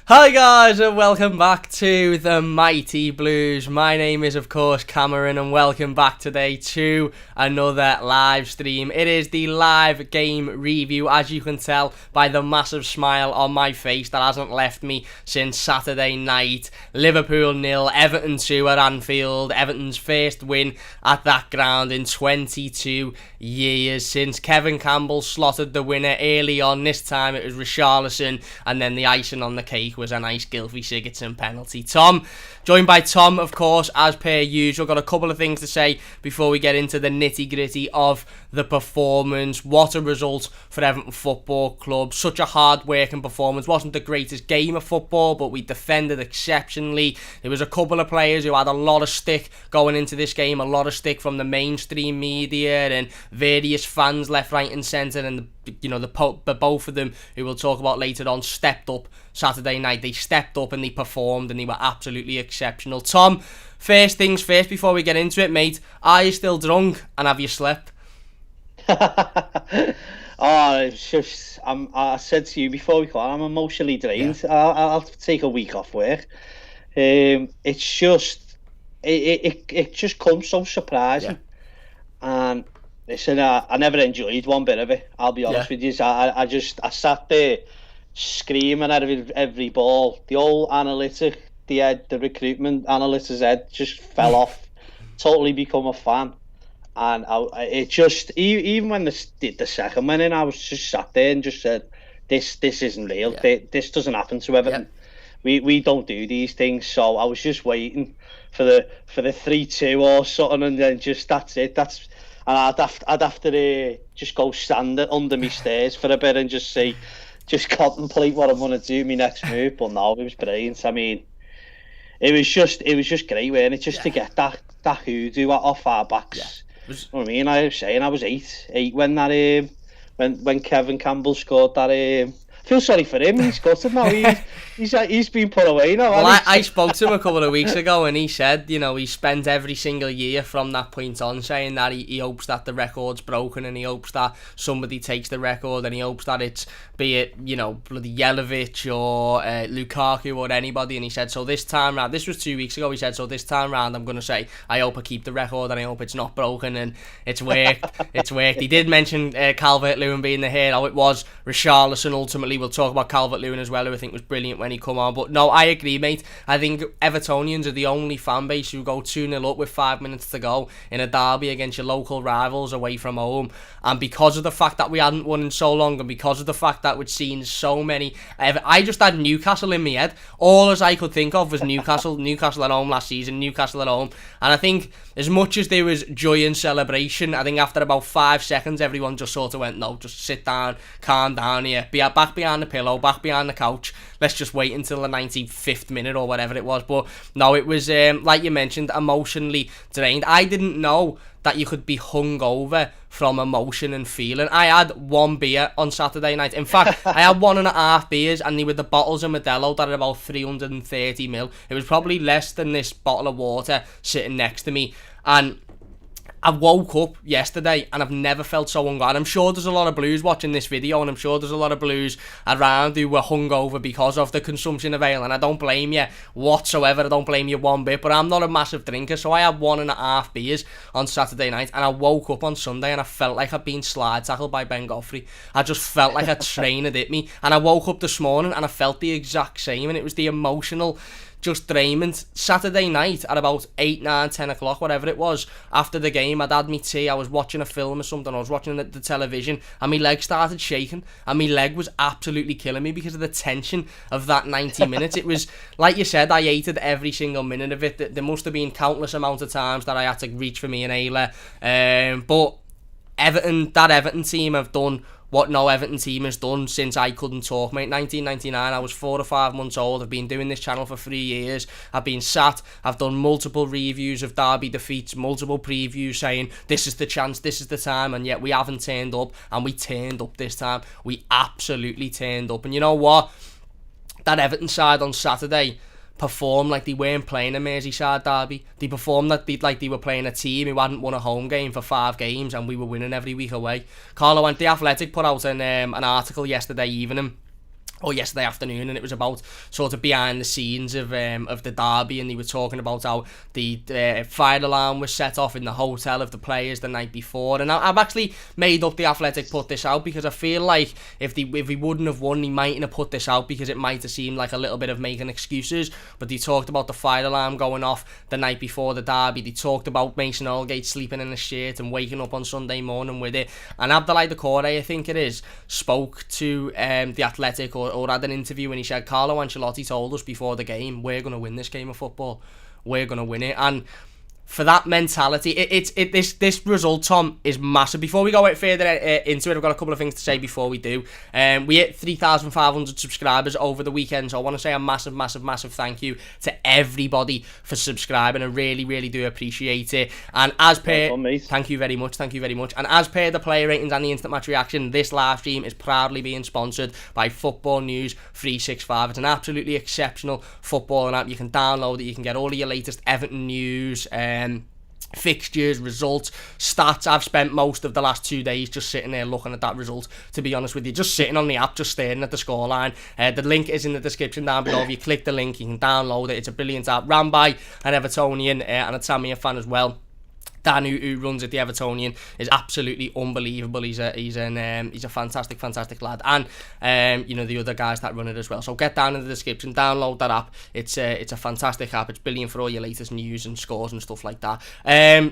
Hi guys and welcome back to the Mighty Blues. My name is of course Cameron and welcome back today to another live stream. It is the live game review, as you can tell by the massive smile on my face that hasn't left me since Saturday night. Liverpool 0, Everton 2 at Anfield. Everton's first win at that ground in 22 years since Kevin Campbell slotted the winner early on. This time it was Richarlison, and then the icing on the cake was a nice Gylfi Sigurdsson penalty. Tom, joined by Tom, of course, as per usual. Got a couple of things to say before we get into the nitty-gritty of the performance. What a result for Everton Football Club. Such a hard-working performance. Wasn't the greatest game of football, but we defended exceptionally. There was a couple of players who had a lot of stick going into this game, a lot of stick from the mainstream media and various fans left, right and centre, and the both of them, who we'll talk about later on, stepped up Saturday night. They stepped up and they performed and they were absolutely exceptional. Tom, first things first before we get into it, mate, are you still drunk and have you slept? It's just, I said to you before we call, I'm emotionally drained. Yeah. I'll take a week off work. It's just, it just comes so surprising. Yeah. And listen, I never enjoyed one bit of it, I'll be honest with you. I sat there screaming at every ball. The old analytic, the recruitment analytic's head just fell off. Totally become a fan. And it just, even when the second went in, I was just sat there and just said, this isn't real. Yeah. This doesn't happen to Everton. Yeah. We don't do these things. So I was just waiting for the 3-2 or something, and then just that's it. And I'd have to just go stand under my stairs for a bit and just contemplate what I'm going to do, my next move. But no, it was brilliant. I mean, it was just great, wasn't it? Just to get that hoodoo off our backs. Yeah. You know what I mean? I was saying I was eight when that when Kevin Campbell scored that. I feel sorry for him. He's gutted now. He's been put away now. Well, I spoke to him a couple of weeks ago, and he said, he spent every single year from that point on saying that he hopes that the record's broken, and he hopes that somebody takes the record, and he hopes that it's, be it, bloody Yelovich or Lukaku or anybody. And he said, so this time round, this was 2 weeks ago, he said, so this time round I'm going to say, I hope I keep the record and I hope it's not broken, and it's worked. It's worked. He did mention Calvert-Lewin being the hero. It was Richarlison ultimately. We'll talk about Calvert-Lewin as well, who I think was brilliant when he come on. But no, I agree, mate. I think Evertonians are the only fan base who go 2-0 up with 5 minutes to go in a derby against your local rivals away from home. And because of the fact that we hadn't won in so long, and because of the fact that we'd seen so many, I just had Newcastle in my head. All as I could think of was Newcastle at home last season, Newcastle at home. And I think as much as there was joy and celebration, I think after about 5 seconds, everyone just sort of went, no, just sit down, calm down here, be back behind the pillow, back behind the couch. Let's just wait until the 95th minute or whatever it was. But no, it was, like you mentioned, emotionally drained. I didn't know that you could be hungover from emotion and feeling. I had one beer on Saturday night. In fact, I had 1.5 beers, and they were the bottles of Modelo that are about 330ml. It was probably less than this bottle of water sitting next to me. And I woke up yesterday and I've never felt so hungover. And I'm sure there's a lot of Blues watching this video, and I'm sure there's a lot of Blues around who were hungover because of the consumption of ale, and I don't blame you whatsoever. I don't blame you one bit, but I'm not a massive drinker, so I had 1.5 beers on Saturday night, and I woke up on Sunday and I felt like I'd been slide tackled by Ben Godfrey. I just felt like a train had hit me, and I woke up this morning and I felt the exact same, and it was the emotional just drainment. Saturday night at about 8, 9, 10 o'clock, whatever it was, after the game, I'd had me tea, I was watching a film or something, I was watching the television, and my leg started shaking, and my leg was absolutely killing me because of the tension of that 90 minutes. It was, like you said, I hated every single minute of it. There must have been countless amount of times that I had to reach for me and Ayla, but that Everton team have done what no Everton team has done since I couldn't talk, mate. 1999, I was 4 or 5 months old. I've been doing this channel for 3 years. I've been sat, I've done multiple reviews of derby defeats, multiple previews saying this is the chance, this is the time, and yet we haven't turned up, and we turned up this time. We absolutely turned up. And you know what? That Everton side on Saturday performed like they weren't playing a Merseyside derby. They performed like they were playing a team who hadn't won a home game for 5 games, and we were winning every week away. The Athletic put out an article yesterday evening or yesterday afternoon, and it was about sort of behind the scenes of the derby, and they were talking about how the fire alarm was set off in the hotel of the players the night before. And I've actually made up The Athletic put this out because I feel like if he wouldn't have won, he mightn't have put this out because it might have seemed like a little bit of making excuses. But they talked about the fire alarm going off the night before the derby. They talked about Mason Holgate sleeping in a shirt and waking up on Sunday morning with it. And Abdoulaye Doucouré, I think it is, spoke to The Athletic or had an interview, and he said Carlo Ancelotti told us before the game, we're going to win this game of football, we're going to win it. And for that mentality, this result, Tom, is massive. Before we go out further into it, I've got a couple of things to say before we do. We hit 3,500 subscribers over the weekend, so I want to say a massive, massive, massive thank you to everybody for subscribing. I really, really do appreciate it. And as per, thank you very much. And as per the player ratings and the instant match reaction, this live stream is proudly being sponsored by Football News 365. It's an absolutely exceptional footballing app. You can download it. You can get all of your latest Everton news, fixtures, results, stats. I've spent most of the last 2 days just sitting there looking at that result, to be honest with you, just sitting on the app, just staring at the scoreline. The link is in the description down below. If you click the link, you can download it. It's a brilliant app, ran by an Evertonian and a Tamia fan as well. Dan, who runs at the Evertonian, is absolutely unbelievable. He's a fantastic lad, and the other guys that run it as well. So get down in the description, download that app. It's a fantastic app. It's brilliant for all your latest news and scores and stuff like that.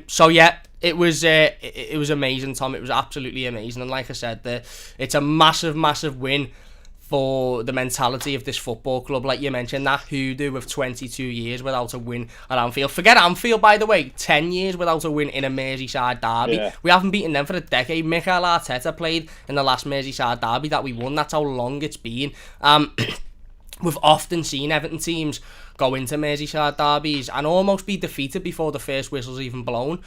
So yeah, it was amazing, Tom. It was absolutely amazing, and like I said, it's a massive win for the mentality of this football club. Like you mentioned, that hoodoo of 22 years without a win at Anfield. Forget Anfield, by the way, 10 years without a win in a Merseyside derby. Yeah. We haven't beaten them for a decade. Mikel Arteta played in the last Merseyside derby that we won. That's how long it's been. We've often seen Everton teams go into Merseyside derbies and almost be defeated before the first whistle's even blown.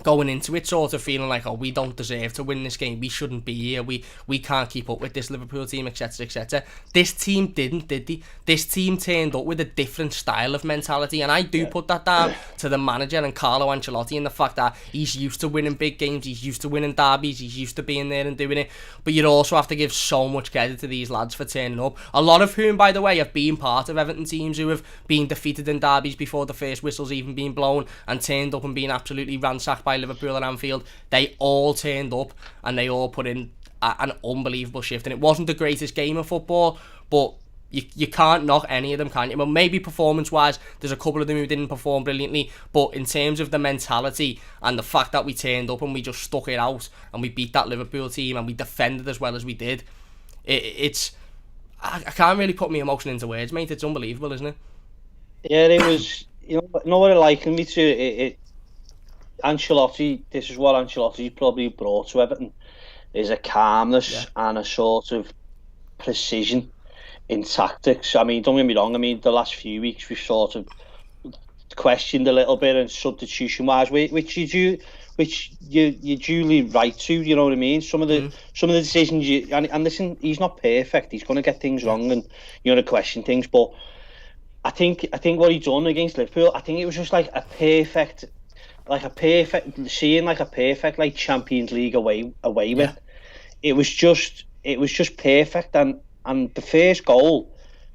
Going into it sort of feeling like, oh, we don't deserve to win this game, we shouldn't be here, we can't keep up with this Liverpool team, etc, etc. This team didn't, did they? This team turned up with a different style of mentality, and I do put that down to the manager and Carlo Ancelotti, and the fact that he's used to winning big games, he's used to winning derbies, he's used to being there and doing it. But you also have to give so much credit to these lads for turning up, a lot of whom, by the way, have been part of Everton teams who have been defeated in derbies before the first whistle's even been blown and turned up and been absolutely ransacked by Liverpool at Anfield. They all turned up and they all put in an unbelievable shift, and it wasn't the greatest game of football, but you can't knock any of them, can you? Well, maybe performance wise there's a couple of them who didn't perform brilliantly, but in terms of the mentality and the fact that we turned up and we just stuck it out and we beat that Liverpool team and we defended as well as we did, I can't really put my emotion into words, mate. It's unbelievable, isn't it? Yeah, it was. You know what it likened me to? Ancelotti, this is what Ancelotti probably brought to Everton, is a calmness and a sort of precision in tactics. I mean, don't get me wrong, I mean, the last few weeks we've sort of questioned a little bit, and substitution wise, which you're duly right to, you know what I mean? Some of the decisions and listen, he's not perfect, he's going to get things wrong and you're going to question things, but I think what he done against Liverpool, I think it was just like a perfect like Champions League away with. It was just perfect, and the first goal,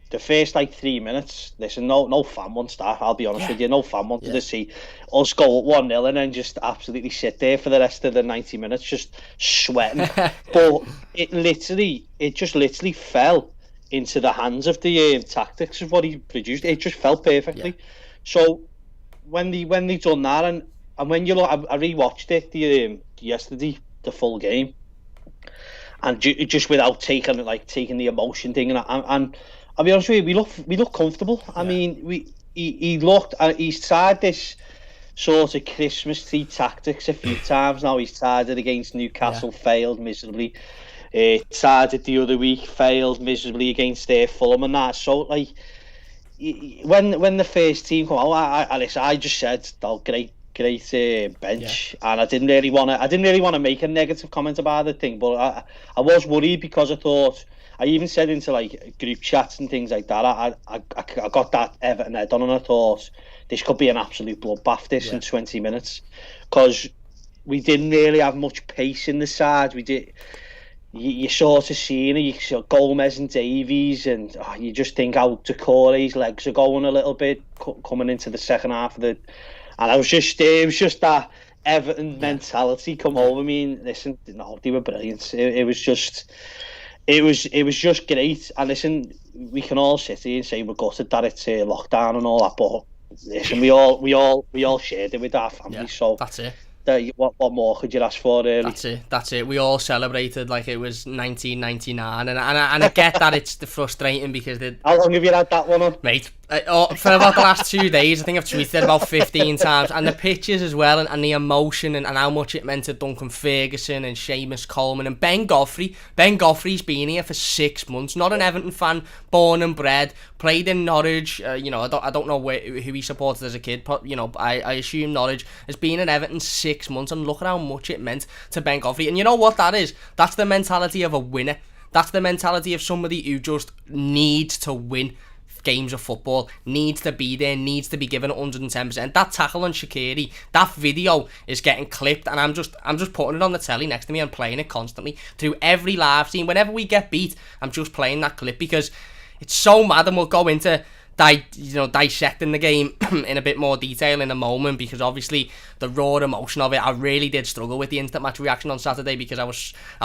the first like 3 minutes, listen, no fan wants that, I'll be honest with you, no fan wanted to see us go up 1-0 and then just absolutely sit there for the rest of the 90 minutes just sweating. But it just literally fell into the hands of the tactics of what he produced. It just fell perfectly. So when they done that, and when you look, I rewatched it yesterday, the full game, and just without taking the emotion thing, and I'll be honest with you, we look comfortable. I mean, he's tried this sort of Christmas tree tactics a few times now. He's tried it against Newcastle, failed miserably. Tried it the other week, failed miserably against Fulham and that. So like, when the first team come out, I just said, oh, great bench, and I didn't really want to make a negative comment about the thing, but I was worried because I thought, I even said into like group chats and things like that, I got that Everton head on, and I thought this could be an absolute bloodbath in 20 minutes, because we didn't really have much pace in the side. you sort of seen it. You saw Gomez and Davies, and you just think how Decore's legs are going a little bit coming into the second half of the. And it was just that Everton mentality come over me. And listen, no, they were brilliant. It was just great. And listen, we can all sit here and say we're gutted that it's lockdown and all that, but listen, we all shared it with our family. So that's it. What more could you ask for, really? That's it. We all celebrated like it was 1999, and I get that it's frustrating because how long have you had that one on, mate? For about the last 2 days, I think I've tweeted about 15 times, and the pictures as well, and the emotion, and how much it meant to Duncan Ferguson and Seamus Coleman and Ben Godfrey. Ben Godfrey's been here for 6 months, not an Everton fan, born and bred, played in Norwich. I don't know who he supported as a kid, but I assume Norwich. Has been in Everton 6 months, and look at how much it meant to Ben Godfrey. And you know what that is? That's the mentality of a winner. That's the mentality of somebody who just needs to win games of football, needs to be there, needs to be given 110%. That tackle on Shaqiri, that video is getting clipped, and I'm just putting it on the telly next to me and playing it constantly through every live stream. Whenever we get beat, I'm just playing that clip because it's so mad, and we'll go into dissecting the game in a bit more detail in a moment, because obviously the raw emotion of it, I really did struggle with the instant match reaction on Saturday, because I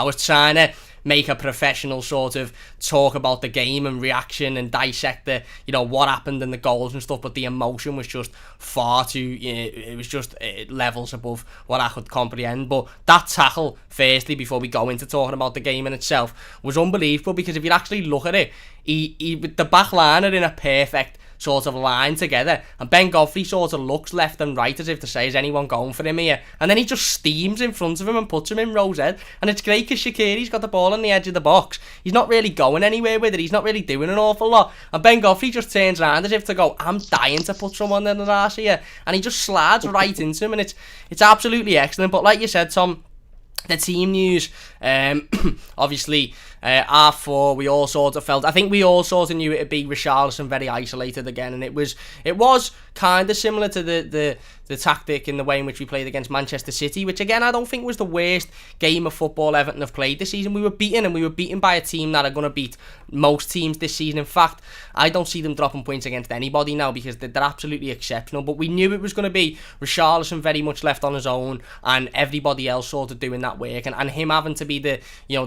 was trying to make a professional sort of talk about the game and reaction and dissect the what happened and the goals and stuff, but the emotion was just far too it was just levels above what I could comprehend. But that tackle, firstly, before we go into talking about the game in itself, was unbelievable, because if you actually look at it, he with the back line are in a perfect sort of line together, and Ben Godfrey sort of looks left and right as if to say, is anyone going for him here? And then he just steams in front of him and puts him in Rose head. And it's great because Shaqiri's got the ball on the edge of the box. He's not really going anywhere with it. He's not really doing an awful lot. And Ben Godfrey just turns around as if to go, I'm dying to put someone in the arse here. And he just slides right into him, and it's absolutely excellent. But like you said, Tom, the team news, obviously, R4, we all sort of felt, I think we all sort of knew it'd be Richarlison very isolated again, and it was kind of similar to the tactic in the way in which we played against Manchester City, which again I don't think was the worst game of football Everton have played this season. We were beaten by a team that are going to beat most teams this season. In fact, I don't see them dropping points against anybody now, because they're absolutely exceptional. But we knew it was going to be Richarlison very much left on his own, and everybody else sort of doing that work, and him having to be the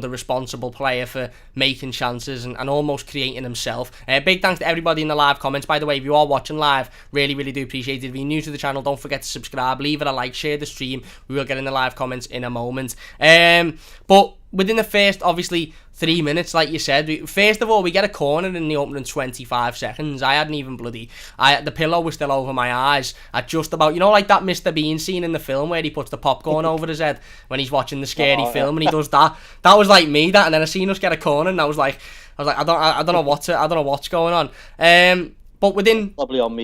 responsible player for making chances and almost creating himself. Big thanks to everybody in the live comments, by the way. If you are watching live, really do appreciate it. If you're new to the channel, don't forget to subscribe, leave it a like, share the stream. We will get in the live comments in a moment. But within the first, obviously, 3 minutes, like you said, first of all, we get a corner in the opening 25 seconds. I hadn't even the pillow was still over my eyes at just about, like that Mr. Bean scene in the film where he puts the popcorn over his head when he's watching the scary film, and he does that. That was like me, that, and then I seen us get a corner, and I was like, I don't know what's going on. But within probably on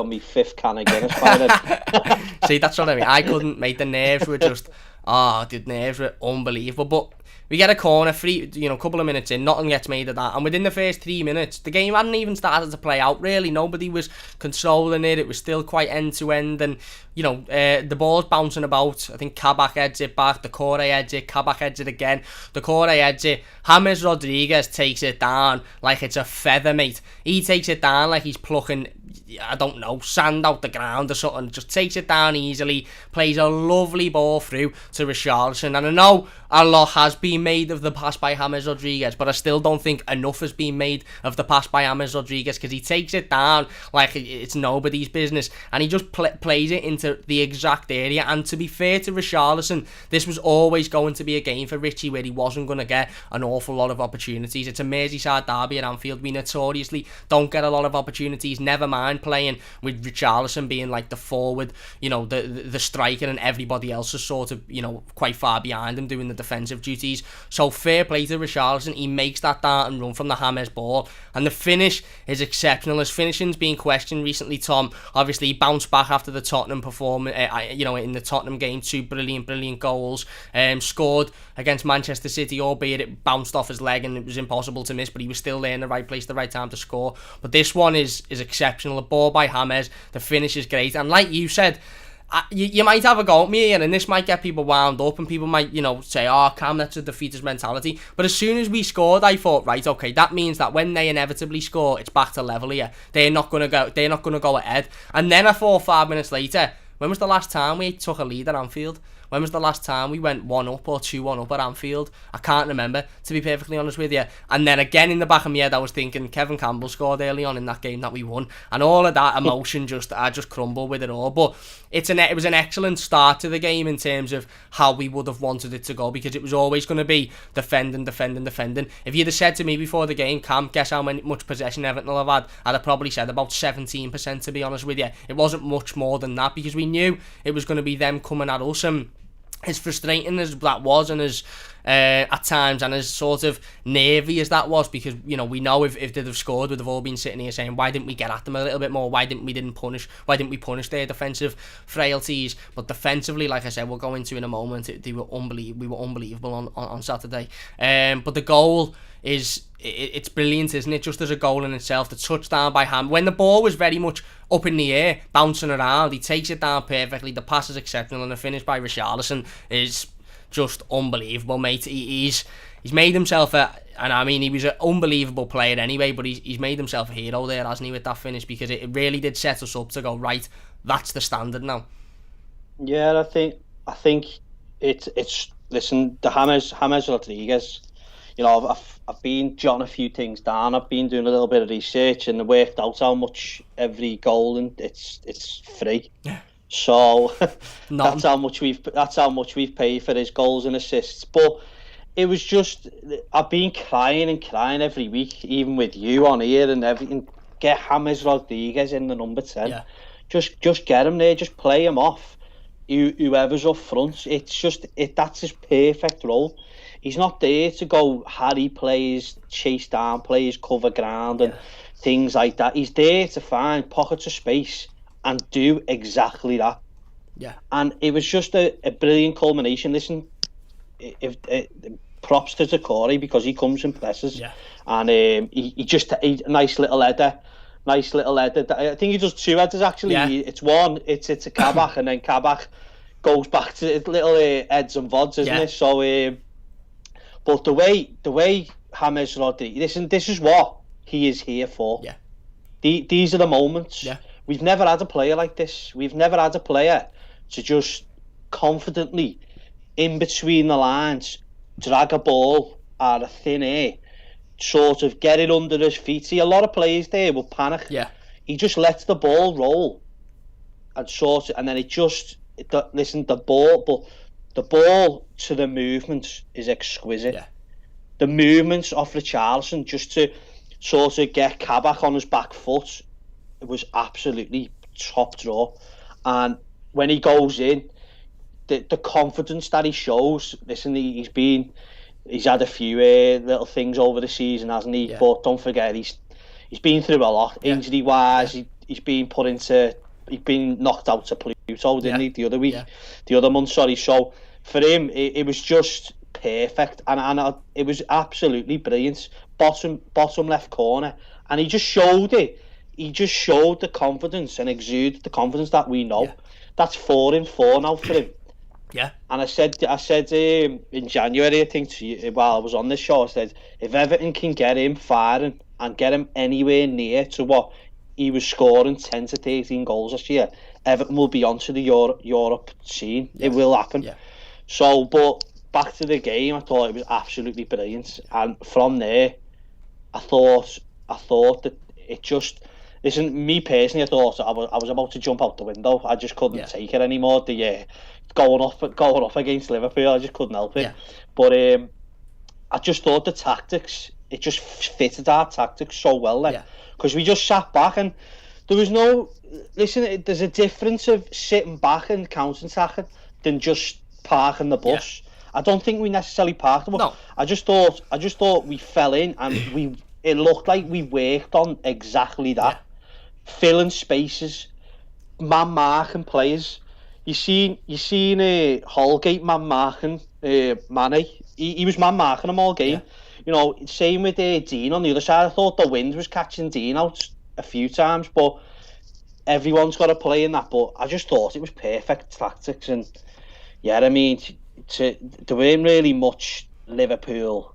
me fifth can of Guinness by then. See, that's what I mean. I couldn't, mate. The nerves were just the nerves were unbelievable. But we get a corner, couple of minutes in, nothing gets made of that. And within the first 3 minutes, the game hadn't even started to play out, really. Nobody was controlling it. It was still quite end-to-end. And, the ball's bouncing about. I think Kabak heads it back. Decore heads it. Kabak heads it again. Decore heads it. James Rodriguez takes it down like it's a feather, mate. He takes it down like he's plucking, I don't know, sand out the ground or something. Just takes it down easily. Plays a lovely ball through to Richarlison. And I know a lot has been made of the pass by James Rodriguez, but I still don't think enough has been made of the pass by James Rodriguez, because he takes it down like it's nobody's business, and he just plays it into the exact area. And to be fair to Richarlison, this was always going to be a game for Richie where he wasn't going to get an awful lot of opportunities. It's a Merseyside derby at Anfield. We notoriously don't get a lot of opportunities, never mind playing with Richarlison being like the forward, the striker, and everybody else is sort of, quite far behind him doing the defensive duties. So fair play to Richarlison. He makes that dart and run from the James ball, and the finish is exceptional. His finishing's been questioned recently, Tom. Obviously, he bounced back after the Tottenham performance, in the Tottenham game, 2 brilliant goals. Scored against Manchester City, albeit it bounced off his leg and it was impossible to miss, but he was still there in the right place, the right time to score. But this one is exceptional. The ball by James, the finish is great, and like you said, You might have a go at me here, and this might get people wound up, and people might, say, "Oh, Cam, that's a defeater's mentality." But as soon as we scored, I thought, right, okay, that means that when they inevitably score, it's back to level here. They're not gonna go ahead. And then I thought 5 minutes later, when was the last time we took a lead at Anfield? When was the last time we went 1-up or 2-1 up at Anfield? I can't remember, to be perfectly honest with you. And then again in the back of my head, I was thinking Kevin Campbell scored early on in that game that we won, and all of that emotion I just crumbled with it all. But it was an excellent start to the game in terms of how we would have wanted it to go, because it was always going to be defending. If you'd have said to me before the game, Cam, guess how much possession Everton will have had, I'd have probably said about 17%, to be honest with you. It wasn't much more than that, because we knew it was going to be them coming at us. And as frustrating as that was, and as at times, and as sort of nervy as that was, because we know if they'd have scored, we'd have all been sitting here saying, why didn't we get at them a little bit more? Why didn't we punish their defensive frailties? But defensively, like I said, we'll go into in a moment, we were unbelievable on Saturday. But the goal it's brilliant, isn't it? Just as a goal in itself, the touchdown by Ham, when the ball was very much up in the air, bouncing around, he takes it down perfectly, the pass is exceptional, and the finish by Richarlison is just unbelievable, mate. He's made himself he was an unbelievable player anyway, but he's made himself a hero there, hasn't he, with that finish, because it really did set us up to go, right, that's the standard now. Yeah, I think it's listen, the James Rodriguez, I've been jotting a few things down. I've been doing a little bit of research and worked out how much every goal, and it's free. Yeah. So that's how much we've paid for his goals and assists. But it was just, I've been crying every week, even with you on here and everything. Get James Rodriguez in the number 10. Yeah. Just get him there. Just play him off. Whoever's up front. That's his perfect role. He's not there to go Harry plays, chase down plays, cover ground and things like that. He's there to find pockets of space and do exactly that. Yeah. And it was just a brilliant culmination. Listen, props to Zakori, because he comes and presses. Yeah. And he nice little header. I think he does 2 headers actually. Yeah. It's one, it's a Kabak, and then Kabak goes back to little heads and vods, isn't it? So but the way James Rodriguez, listen, this is what he is here for. Yeah. These are the moments. Yeah. We've never had a player like this. We've never had a player to just confidently, in between the lines, drag a ball out of thin air, sort of get it under his feet. See, a lot of players there will panic. Yeah. He just lets the ball roll, and then the ball to the movements is exquisite. Yeah. The movements of Richarlison, just to sort of get Kabak on his back foot, it was absolutely top draw. And when he goes in, the confidence that he shows, listen, he's had a few little things over the season, hasn't he? Yeah. But don't forget, he's been through a lot, injury wise. He's been knocked out to Pluto, didn't he, the other week, the other month, sorry. So for him, it was just perfect, and it was absolutely brilliant. Bottom left corner, and he just showed it. He just showed the confidence and exuded the confidence that we know. Yeah. That's 4 in 4 now for him. Yeah. And I said in January, I think, to you, while I was on this show, I said, if Everton can get him firing and get him anywhere near to what he was scoring, 10 to 13 goals this year, Everton will be onto the Europe scene. Yes. It will happen. Yeah. So, but back to the game, I thought it was absolutely brilliant. And from there, I thought that it just... Listen, me personally, I thought I was about to jump out the window. I just couldn't take it anymore. Going up against Liverpool, I just couldn't help it. Yeah. But I just thought the tactics, it just fitted our tactics so well then. Because we just sat back and there was no... Listen, there's a difference of sitting back and counter-attacking than just parking the bus. Yeah. I don't think we necessarily parked the bus. No. I just thought we fell in and it looked like we worked on exactly that. Yeah. Filling spaces, man marking players. You seen Holgate man marking Mane. He was man marking him all game. Yeah. Same with Dean on the other side. I thought the wind was catching Dean out a few times, but everyone's got to play in that, but I just thought it was perfect tactics. And yeah, I mean, there weren't really much Liverpool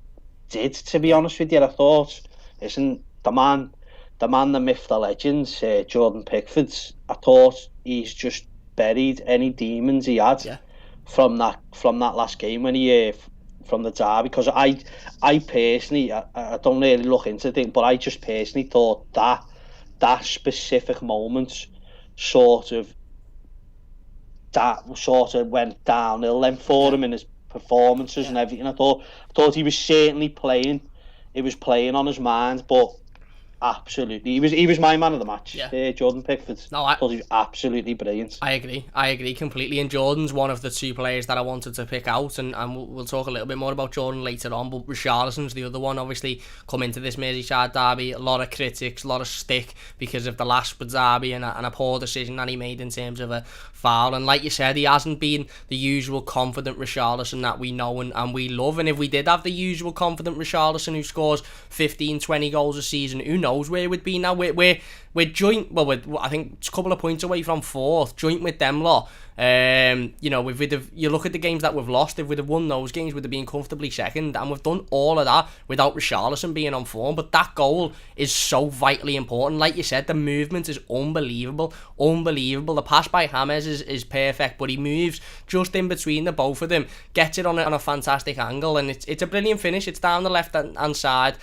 did, to be honest with you. I thought, listen, the man, the myth, the legend, Jordan Pickford, I thought he's just buried any demons he had from that last game when he from the derby. Because I personally, I don't really look into things, but I just personally thought that specific moment sort of went downhill then for him in his performances and everything. I thought he was certainly playing. It was playing on his mind, but absolutely, he was my man of the match. Jordan Pickford. No, I thought he was absolutely brilliant. I agree completely. And Jordan's one of the two players that I wanted to pick out, and we'll talk a little bit more about Jordan later on. But Richarlison's the other one. Obviously, come into this Merseyside derby, a lot of critics, a lot of stick because of the last derby and a poor decision that he made in terms of a foul. And like you said, he hasn't been the usual confident Richarlison that we know and we love. And if we did have the usual confident Richarlison who scores 15-20 goals a season, who knows where we'd be now. We're joint. Well, I think it's a couple of points away from fourth, joint with them lot. You know, if you look at the games that we've lost, if we'd have won those games, we'd have been comfortably second, and we've done all of that without Richarlison being on form. But that goal is so vitally important. Like you said, the movement is unbelievable. The pass by James is perfect, but he moves just in between the both of them, gets it on a fantastic angle, and it's a brilliant finish. It's down the left hand side.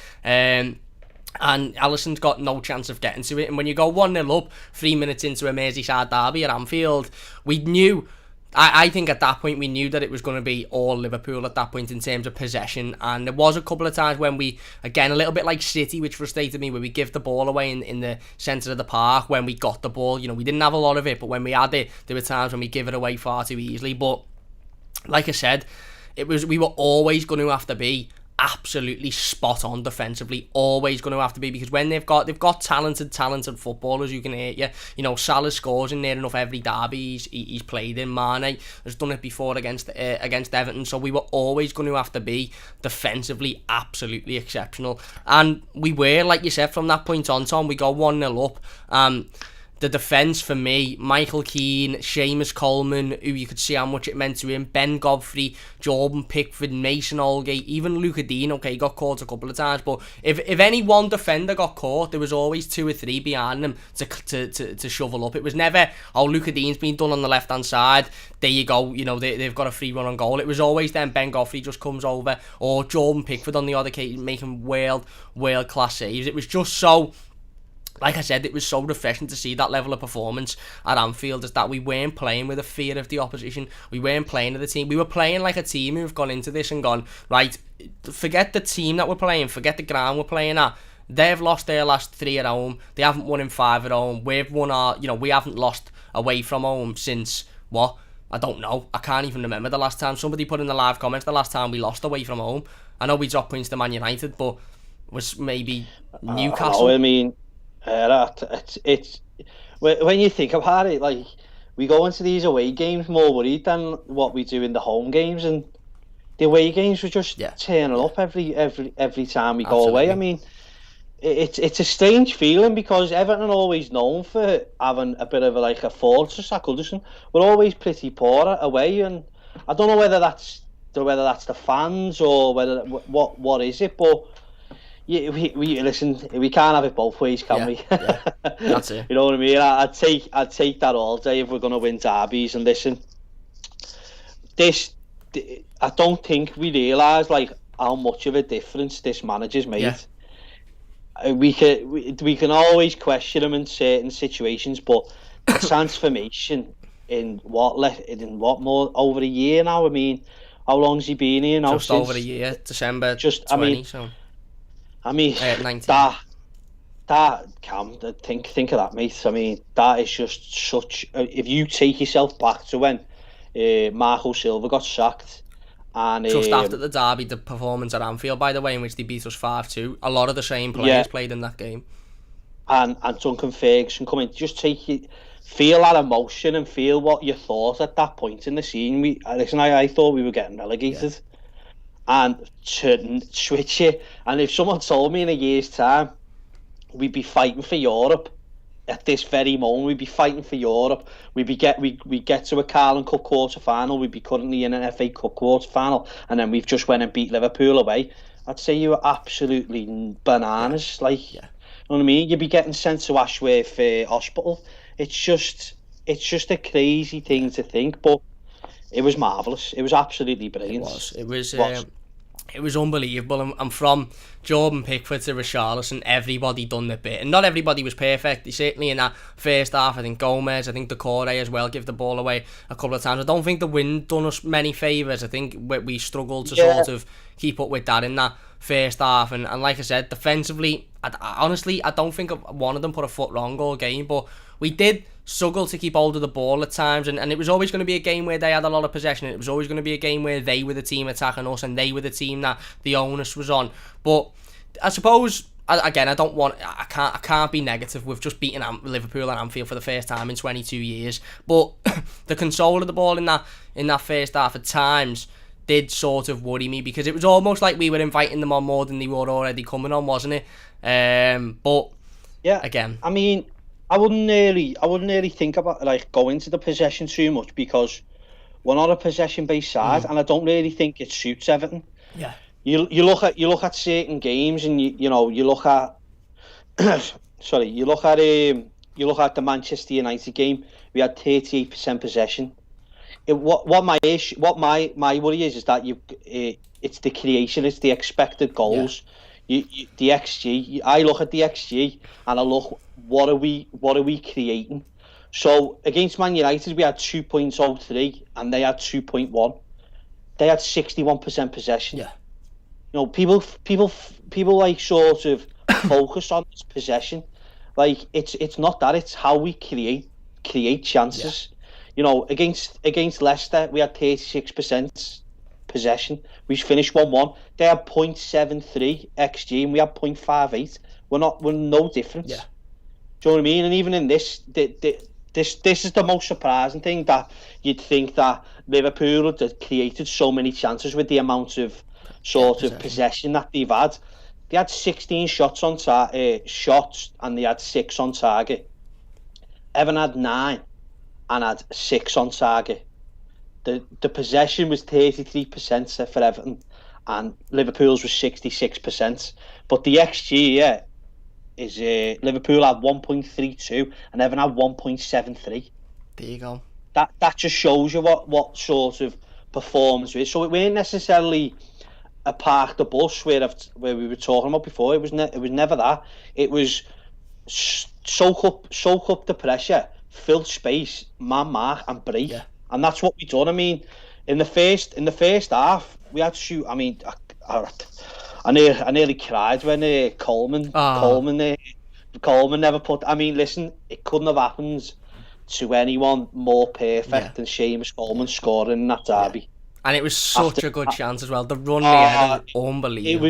And Alisson's got no chance of getting to it. And when you go 1-0 up 3 minutes into a Merseyside derby at Anfield, we knew, I think at that point we knew that it was going to be all Liverpool at that point in terms of possession. And there was a couple of times when we, again, a little bit like City, which frustrated me, where we give the ball away in the centre of the park when we got the ball. You know, we didn't have a lot of it, but when we had it, there were times when we give it away far too easily. But like I said, we were always going to have to be absolutely spot on defensively, always going to have to be, because when they've got talented footballers who can hit you. You know, Salah scores in near enough every derby he's played in. Mane has done it before against Everton, so we were always going to have to be defensively absolutely exceptional, and we were, like you said, from that point on, Tom. We go 1-0 up. The defence for me, Michael Keane, Seamus Coleman, who you could see how much it meant to him, Ben Godfrey, Jordan Pickford, Mason Holgate, even Luca Dean. Okay, he got caught a couple of times, but if any one defender got caught, there was always 2 or 3 behind them to shovel up. It was never, oh, Luca Dean's been done on the left hand side, there you go, you know, they've got a free run on goal. It was always then Ben Godfrey just comes over, or Jordan Pickford on the other occasion making world class saves. It was just so, like I said, it was so refreshing to see that level of performance at Anfield, is that we weren't playing with a fear of the opposition. We weren't playing with the team. We were playing like a team who've gone into this and gone, right, forget the team that we're playing, forget the ground we're playing at. They've lost their last 3 at home. They haven't won in 5 at home. We've won we haven't lost away from home since, what? I don't know. I can't even remember the last time. Somebody put in the live comments the last time we lost away from home. I know we dropped points to Man United, but was maybe Newcastle. I mean, it's when you think about it, like, we go into these away games more worried than what we do in the home games, and the away games were just turning up every time we go away. I mean, it's a strange feeling, because Everton are always known for having a bit of a fortress at Goodison. We're always pretty poor away, and I don't know whether that's the fans or whether what is it, but. Yeah, we listen. We can't have it both ways, can we? Yeah, that's it. You know what I mean? I'd take that all day if we're going to win derbies. And listen, I don't think we realise how much of a difference this manager's made. Yeah. We can always question him in certain situations, but the transformation in what more over a year now. I mean, how long's he been here now? Just over a year, December 20. I mean, 19. that Cam, think of that, mate. I mean, that is just such. If you take yourself back to when Marco Silva got sacked, and just after the derby, the performance at Anfield, by the way, in which they beat us 5-2, a lot of the same players played in that game. And Duncan Ferguson coming, just feel that emotion and feel what you thought at that point in the scene. I thought we were getting relegated. Yeah. And to switch it, and if someone told me in a year's time we'd be fighting for Europe, at this very moment, we'd be fighting for Europe. We get to a Carling Cup quarter final. We'd be currently in an FA Cup quarter final, and then we've just went and beat Liverpool away. I'd say you were absolutely bananas. Like, you know what I mean? You'd be getting sent to Ashworth Hospital. It's just a crazy thing to think, but it was marvellous. It was absolutely brilliant. It was unbelievable. And from Jordan Pickford to Richarlison, everybody done their bit. And not everybody was perfect. Certainly in that first half, I think Gomez, I think Decore as well, give the ball away a couple of times. I don't think the wind done us many favours. I think we struggled to sort of keep up with that in that first half. And like I said, defensively, honestly, I don't think one of them put a foot wrong all game. But we did struggle to keep hold of the ball at times, and it was always going to be a game where they had a lot of possession. It was always going to be a game where they were the team attacking us and they were the team that the onus was on. But I suppose, again, I can't be negative. We've just beaten Liverpool at Anfield for the first time in 22 years, but the control of the ball in that first half at times did sort of worry me, because it was almost like we were inviting them on more than they were already coming on, wasn't it? But yeah, again, I mean, I wouldn't really think about like going to the possession too much, because we're not a possession-based side, and I don't really think it suits Everton. Yeah. You look at certain games, and you look at you look at the Manchester United game. We had 38% possession. What my worry is that it's the creation, it's the expected goals. Yeah. The XG. I look at the XG and I look, what are we creating? So against Man United we had 2.03 and they had 2.1. They had 61% possession. Yeah. You know, people like sort of focus on this possession. Like it's not that, it's how we create chances. Yeah. You know, against Leicester we had 36% possession. We finished 1-1. They had 0.73 XG and we had 0.58. We're no different. Yeah. Do you know what I mean? And even in this is the most surprising thing, that you'd think that Liverpool had created so many chances with the amount of possession that they've had. They had 16 shots and they had 6 on target. Everton had 9 and had 6 on target. The possession was 33% for Everton and Liverpool's was 66%. But the XG is Liverpool had 1.32 and Everton had 1.73. There you go. That just shows you what sort of performance it is. So it weren't necessarily a park the bus where we were talking about before. It was never that. It was soak up the pressure, fill space, man mark and break. Yeah. And that's what we done. I mean, in the first half, we had to shoot. I mean, I nearly cried when Coleman never put. I mean, listen, it couldn't have happened to anyone more perfect than Seamus Coleman scoring in that derby. Yeah. And it was such a good chance as well. The run they had was unbelievable.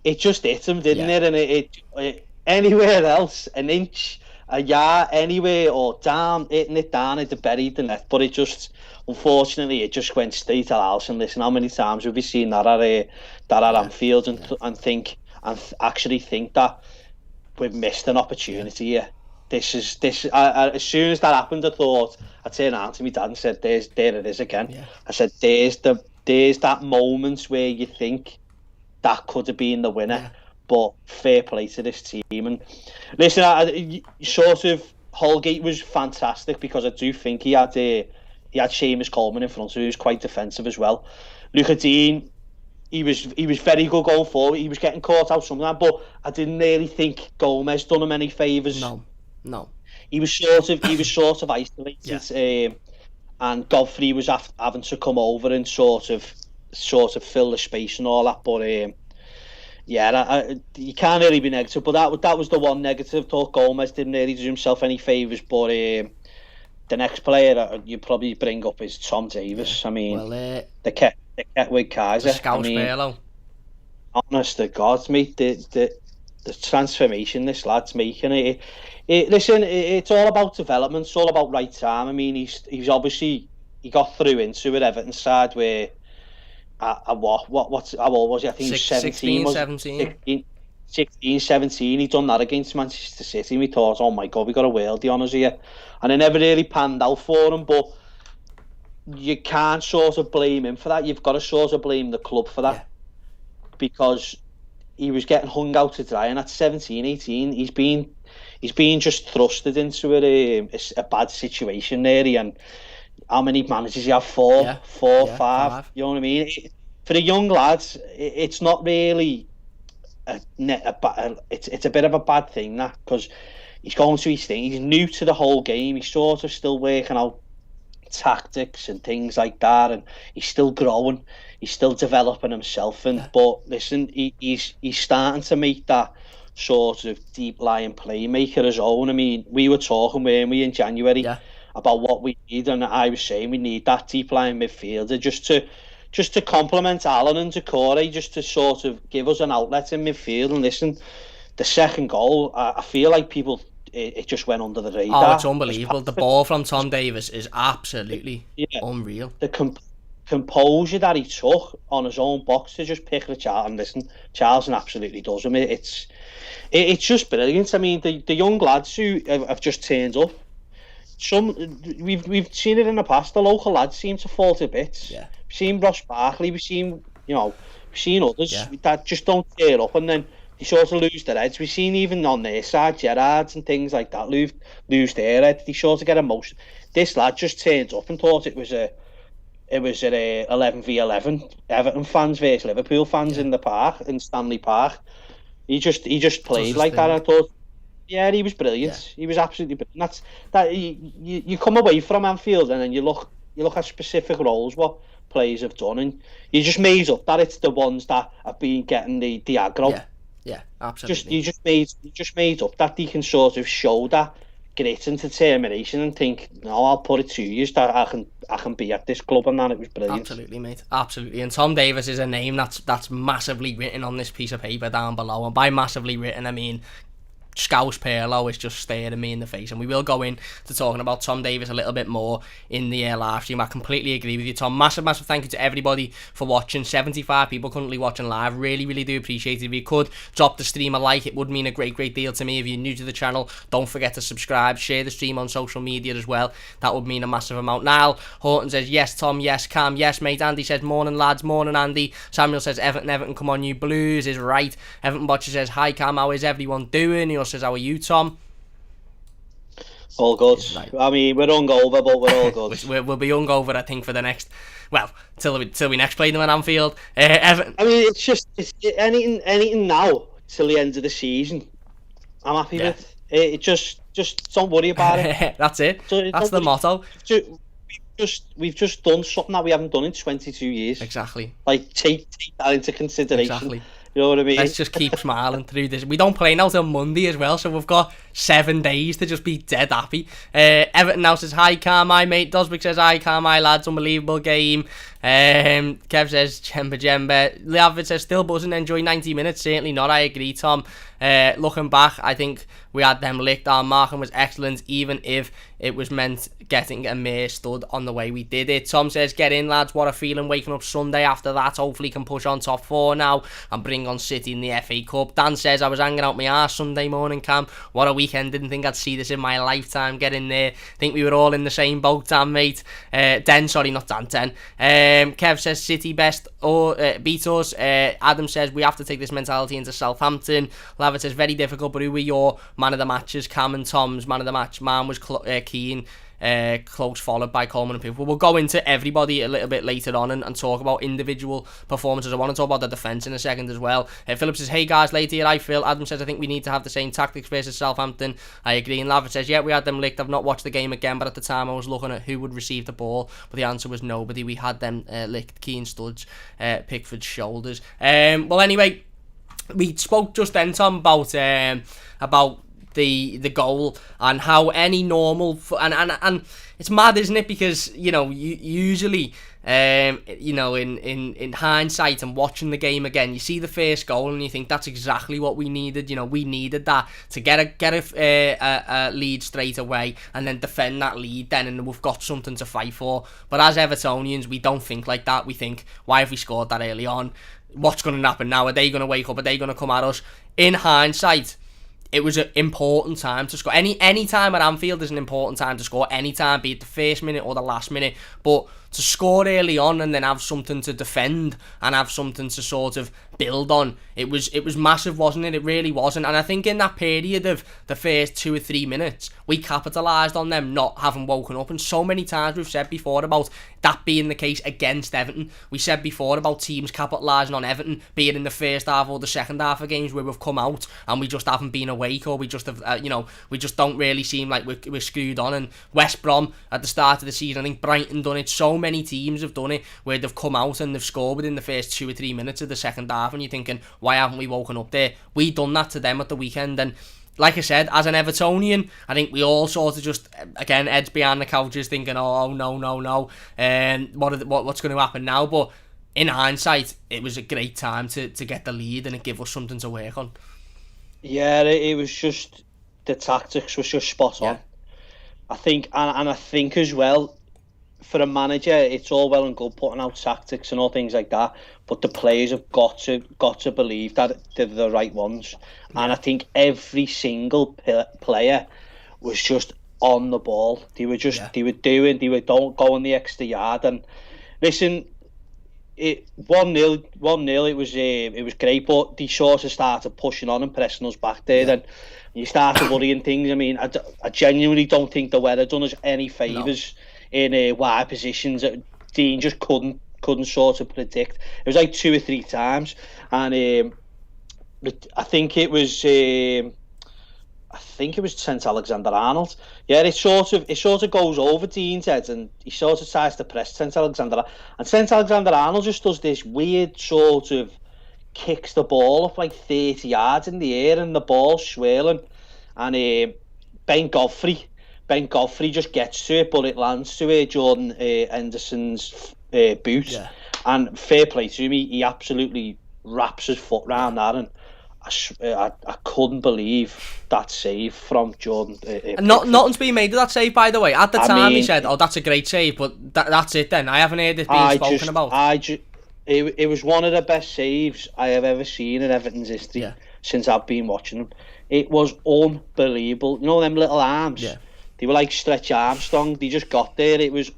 It just hit him, didn't it? And it anywhere else, an inch, a yard, anywhere or down, hitting it down, it'd buried the net. But it just, unfortunately, it just went straight at Alisson. Listen, how many times have we seen that at Anfield and actually think that we've missed an opportunity here? This as soon as that happened, I turned around to my dad and said, there it is again. Yeah. I said, there's that moment where you think that could have been the winner. Yeah. But fair play to this team. And listen, Holgate was fantastic, because I do think he had Seamus Coleman in front of him. He was quite defensive as well. Luca Dean, he was very good going forward. He was getting caught out sometimes, but I didn't really think Gomez done him any favours. No. He was sort of isolated, yeah. And Godfrey was having to come over and sort of fill the space and all that. But you can't really be negative. But that was the one negative. Thought Gomez didn't really do himself any favours. But the next player you probably bring up is Tom Davies. I mean, the Ketwick Kaiser. Honest to God, mate, the transformation this lad's making it. Listen, it's all about development. It's all about right time. I mean, he's obviously he got through into it Everton side where how old was he? I think 17. 16, 17, he'd done that against Manchester City, and we thought, oh my God, we got a worldie on us here. And it never really panned out for him, but you can't sort of blame him for that. You've got to sort of blame the club for that, because he was getting hung out to dry, and at 17, 18, he's been just thrusted into a bad situation there. And how many managers you have? Four, five. You know what I mean? For the young lads, it's not really it's a bit of a bad thing, that, because he's going to his thing. He's new to the whole game. He's sort of still working out tactics and things like that, and he's still growing. He's still developing himself. But listen, he's starting to make that sort of deep lying playmaker his own. I mean, we were talking, weren't we, in January about what we need, and I was saying we need that deep lying midfielder just to complement Alan and Decore, just to sort of give us an outlet in midfield. And listen, the second goal, I feel like people, it just went under the radar. Oh, it's unbelievable. The ball from Tom Davies is absolutely unreal. The composure that he took on his own box to just pick the Charlton. And listen, Charlton absolutely does him. It's just brilliant. I mean, the young lads who have just turned up, we've seen it in the past. The local lads seem to fall to bits. Yeah. We've seen Ross Barkley. We've seen others that just don't tear up, and then they sort of lose their heads. We've seen even on their side, Gerrards and things like that lose their head. They sort of get emotion. This lad just turned up and thought it was an 11v11 Everton fans versus Liverpool fans in the park, in Stanley Park. He just played like that. I thought, he was brilliant. He was absolutely brilliant. You come away from Anfield and then you look at specific roles what players have done, and you just made up that it's the ones that have been getting the aggro. Yeah, absolutely. You just made up that they can sort of show that grit and determination and think, no, I'll put it to you that I can be at this club, and that it was brilliant. Absolutely, mate. Absolutely. And Tom Davies is a name that's massively written on this piece of paper down below, and by massively written I mean Scouse Perlo is just staring me in the face, and we will go in to talking about Tom Davies a little bit more in the live stream. I completely agree with you, Tom. Massive thank you to everybody for watching. 75 people currently watching live. Really do appreciate it. If you could drop the stream a like, it would mean a great deal to me. If you're new to the channel, don't forget to subscribe, share the stream on social media as well. That would mean a massive amount. Niall Horton says yes Tom, yes Cam, yes mate. Andy says morning lads, morning Andy. Samuel says Everton, come on you Blues is right. Everton Botcher says hi Cam, how is everyone doing? He also says how are you Tom? All good. Right. I mean, we're hungover, but we're all good. we'll be hungover, I think, for the next, till we next play them at Anfield. Everton. I mean, it's anything now till the end of the season. I'm happy with it. Just don't worry about it. That's it. That's the motto. We've just done something that we haven't done in 22 years. Exactly. Like take that into consideration. Exactly. You know what I mean? Let's just keep smiling through this. We don't play now till Monday as well, so we've got 7 days to just be dead happy. Everton now says hi Cam, my mate. Dosbick says hi Cam, my lads, unbelievable game. Kev says Jemba. Liavid says still buzzing, enjoy 90 minutes. Certainly not, I agree Tom. Looking back, I think we had them licked. Our marking was excellent, even if it was meant getting a mere stud on the way we did it. Tom says get in lads, what a feeling waking up Sunday after that. Hopefully can push on top 4 now and bring on City in the FA Cup. Dan says I was hanging out my arse Sunday morning Cam, what a weekend, didn't think I'd see this in my lifetime. Get in there, think we were all in the same boat Dan mate. Not Dan. Kev says City best or beat us. Adam says we have to take this mentality into Southampton. Lavitt says very difficult, but who were your man of the matches? Cam and Tom's man of the match. Mine was Keane, close followed by Coleman and Pickford. We'll go into everybody a little bit later on and talk about individual performances. I want to talk about the defence in a second as well. Philip says hey guys, late here I feel. Adam says I think we need to have the same tactics versus Southampton. I agree. And Lavitt says yeah, we had them licked. I've not watched the game again, but at the time I was looking at who would receive the ball, but the answer was nobody. We had them licked. Keane studs, Pickford's shoulders. Well anyway, we spoke just then Tom about the goal and how any normal and it's mad, isn't it? Because usually in hindsight and watching the game again, you see the first goal and you think that's exactly what we needed. We needed that to get a lead straight away and then defend that lead then, and we've got something to fight for. But as Evertonians, we don't think like that. We think, why have we scored that early on? what's going to happen now? Are they going to wake up? Are they going to come at us? In hindsight, it was an important time to score. Any time at Anfield is an important time to score. Any time, be it the first minute or the last minute. But to score early on and then have something to defend and have something to sort of build on, it was massive, wasn't it? It really wasn't. And I think in that period of the first 2 or 3 minutes, we capitalised on them not having woken up. And so many times we've said before about that being the case against Everton. We said before about teams capitalising on Everton, be it in the first half or the second half of games where we've come out and we just haven't been awake, or we just have, we just don't really seem like we're screwed on. And West Brom at the start of the season, I think Brighton done it. So many teams have done it where they've come out and they've scored within the first 2 or 3 minutes of the second half, and you're thinking, why haven't we woken up there? We done that to them at the weekend. And like I said, as an Evertonian, I think we all sort of just, again, heads behind the couches thinking, oh no, what's going to happen now? But in hindsight, it was a great time to get the lead, and it gave us something to work on. Yeah, it was just, the tactics was just spot on. I think, and I think as well, for a manager, it's all well and good putting out tactics and all things like that, but the players have got to believe that they're the right ones. And I think every single player was just on the ball. They were just don't go on the extra yard. And listen, 1-0, it was great, but they sort of started pushing on and pressing us back there. Then you started worrying things. I mean, I genuinely don't think the weather done us any favours in wide positions that Dean just couldn't sort of predict. It was like 2 or 3 times, and I think it was Trent Alexander-Arnold. Yeah, it sort of goes over Dean's head, and he sort of tries to press Trent Alexander, and Trent Alexander-Arnold just does this weird sort of kicks the ball up like 30 yards in the air, and the ball's swirling, and Ben Godfrey just gets to it, but it lands to Jordan Henderson's boot. Yeah. And fair play to him, he absolutely wraps his foot round that, and I couldn't believe that save from Jordan. Nothing's been made of that save, by the way. At the time, he said, "Oh, that's a great save," but that's it. Then I haven't heard it being spoken about. It was one of the best saves I have ever seen in Everton's history since I've been watching them. It was unbelievable. You know them little arms. Yeah. They were like Stretch Armstrong. They just got there. It was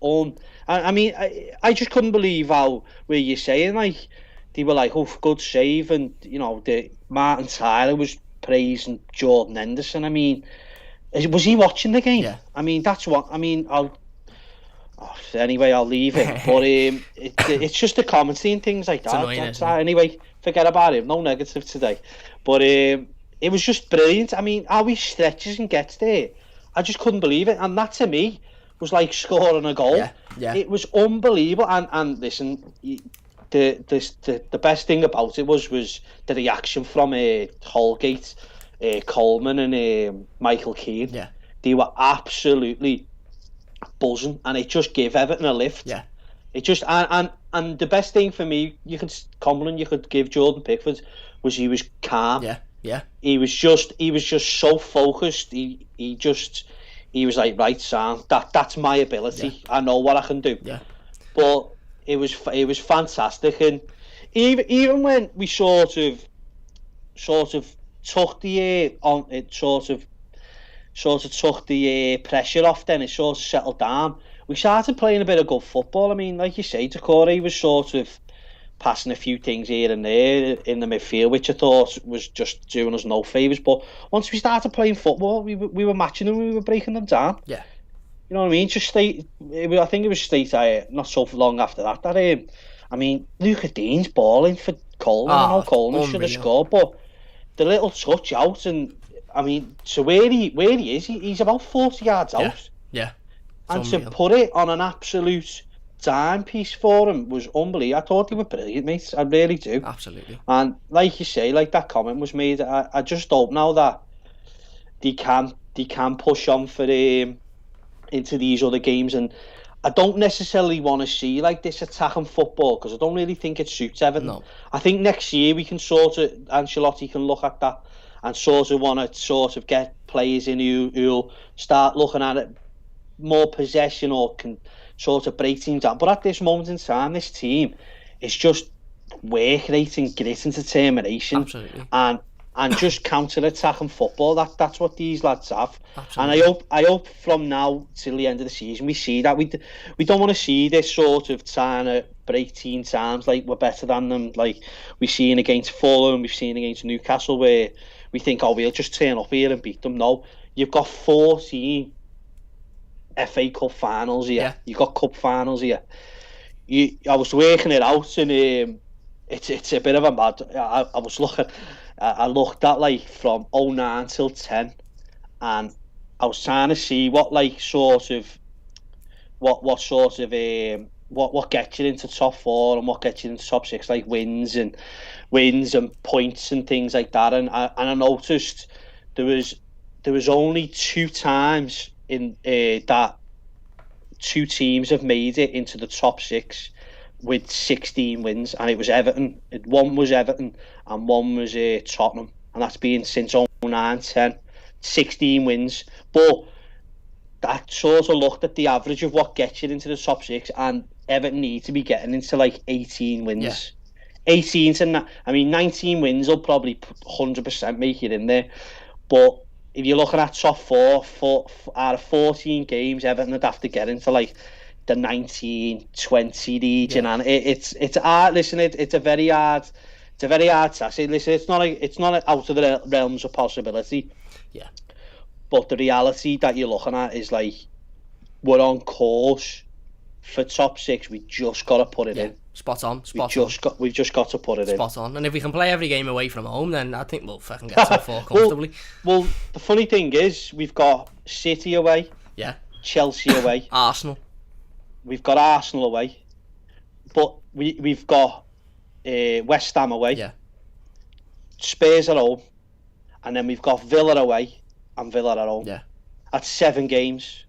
I mean, I just couldn't believe how, where you're saying, like, they were like, oh, good save. And, you know, Martin Tyler was praising Jordan Henderson. I mean, was he watching the game? Yeah. I mean, that's what, I mean, anyway, I'll leave it. But it's just the commentary and things like that. Anyway, forget about it. No negative today. But it was just brilliant. I mean, how he stretches and gets there, I just couldn't believe it. And that, to me, was like scoring a goal. Yeah. It was unbelievable. And listen, the best thing about it was the reaction from Holgate, Coleman, and Michael Keane. Yeah. They were absolutely buzzing, and it just gave Everton a lift. Yeah. It just and the best thing for me, compliment you could give Jordan Pickford, was he was calm. Yeah. Yeah. He was just so focused. He was like, right, Sam, that's my ability. Yeah. I know what I can do. Yeah. But it was fantastic, and even when we sort of took the took the pressure off, then it sort of settled down. We started playing a bit of good football. I mean, like you say, Decore was sort of passing a few things here and there in the midfield, which I thought was just doing us no favours. But once we started playing football, we were matching them, we were breaking them down. Yeah. You know what I mean? I think it was straight not so long after that. I mean, Luca Dean's balling for Coleman. I know Coleman should have scored, but the little touch out, and I mean, so where he is, he's about 40 yards out. Yeah. And to put it on an absolute timepiece for him was unbelievable. I thought they were brilliant, mate. I really do. Absolutely. And like you say, like that comment was made, I just hope now that they can push on for into these other games. And I don't necessarily want to see like this attacking football, because I don't really think it suits Everton. No. I think next year we can Ancelotti can look at that and want to get players in who'll start looking at it more possession, or can sort of break teams down. But at this moment in time, this team is just work rate and grit and determination. Absolutely. And just counter-attacking football. That's what these lads have. Absolutely. And I hope from now till the end of the season we see that. We don't want to see this sort of trying to break team times like we're better than them, like we've seen against Fulham, we've seen against Newcastle, where we think, oh, we'll just turn up here and beat them. No, you've got 14 FA Cup finals here. Yeah. You've got cup finals here. I was working it out, and it's a bit of a mad. I was looking. I looked at like from 09 till 10, and I was trying to see what gets you into top 4 and what gets you into top 6, like wins and points and things like that. And I noticed there was only 2 times in that 2 teams have made it into the top 6 with 16 wins, and it was Everton. One was Everton and one was Tottenham, and that's been since 09-10, 16 wins. But that sort of looked at the average of what gets you into the top 6, and Everton need to be getting into like 18 wins. Yeah. 18 to, I mean, 19 wins will probably 100% make it in there. But if you're looking at top 4 out of 14 games, Everton would have to get into like the 19-20 region, and it's hard. Listen, it's a very hard task. Listen, it's not out of the realms of possibility. Yeah. But the reality that you're looking at is like we're on course for top 6. We just got to put it in. Spot on. We've just got to put it in. Spot on. And if we can play every game away from home, then I think we'll fucking get top 4 comfortably. Well, the funny thing is, we've got City away. Yeah. Chelsea away. Arsenal. We've got Arsenal away, but we've got West Ham away. Yeah. Spurs at home, and then we've got Villa away and Villa at home. Yeah. That's 7 games,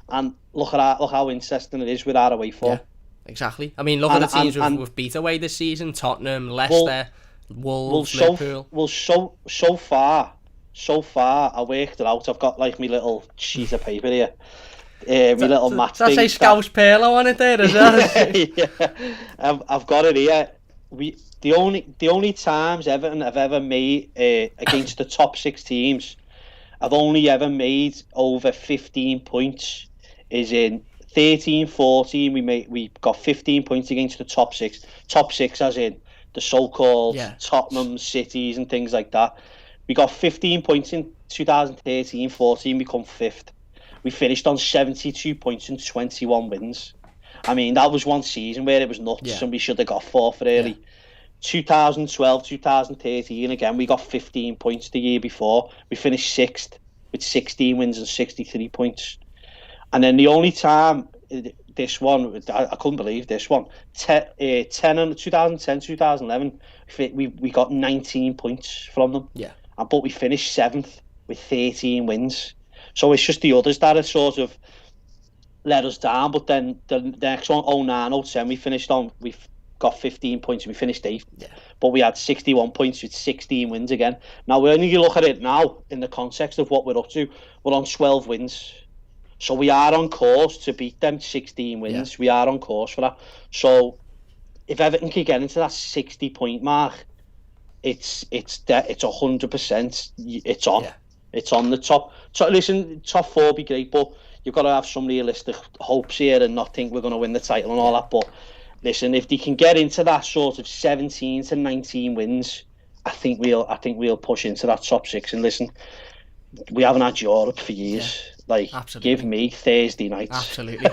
and look how interesting it is with our away form. Yeah, exactly. I mean, look at the teams we've beat away this season: Tottenham, Leicester, Wolves, Liverpool. So far, I worked it out. I've got like my little sheet of paper here. My little match thing. That's a Scouse Perlo on it there as well. Yeah. I've got it here. The only times Everton have ever made against the top 6 teams, I've only ever made over 15 points. Is in 13-14. We got 15 points against the top 6. Top 6 as in the so-called Tottenham, Cities and things like that. We got 15 points in 2013-14. We come 5th. We finished on 72 points and 21 wins. I mean, that was one season where it was nuts, and we should have got 4th early. Yeah. 2012, 2013, again, we got 15 points the year before. We finished 6th with 16 wins and 63 points. And then the only time, this one, I couldn't believe this one, 2010, 2011, we got 19 points from them. Yeah. But we finished 7th with 13 wins. So it's just the others that have sort of let us down. But then the next one, 09-10, we've got 15 points and we finished 8th. Yeah. But we had 61 points with 16 wins again. Now, when you look at it now, in the context of what we're up to, we're on 12 wins. So we are on course to beat them 16 wins. Yeah. We are on course for that. So if Everton can get into that 60-point mark, it's 100%. It's on. Yeah. It's on the top. So listen, top 4 would be great, but you've got to have some realistic hopes here and not think we're going to win the title and all that. But listen, if they can get into that sort of 17 to 19 wins, I think we'll push into that top 6. And listen, we haven't had Europe for years. Yeah. Like, absolutely. Give me Thursday nights. Absolutely.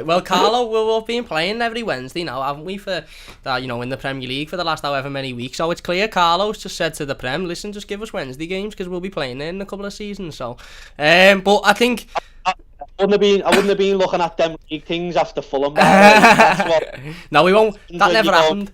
Well, Carlo, we've been playing every Wednesday now, haven't we, for that, in the Premier League for the last however many weeks. So it's clear Carlo's just said to the Prem, listen, just give us Wednesday games because we'll be playing there in a couple of seasons. So, but I think I wouldn't have been looking at them league things after Fulham. No, we won't. That never happened.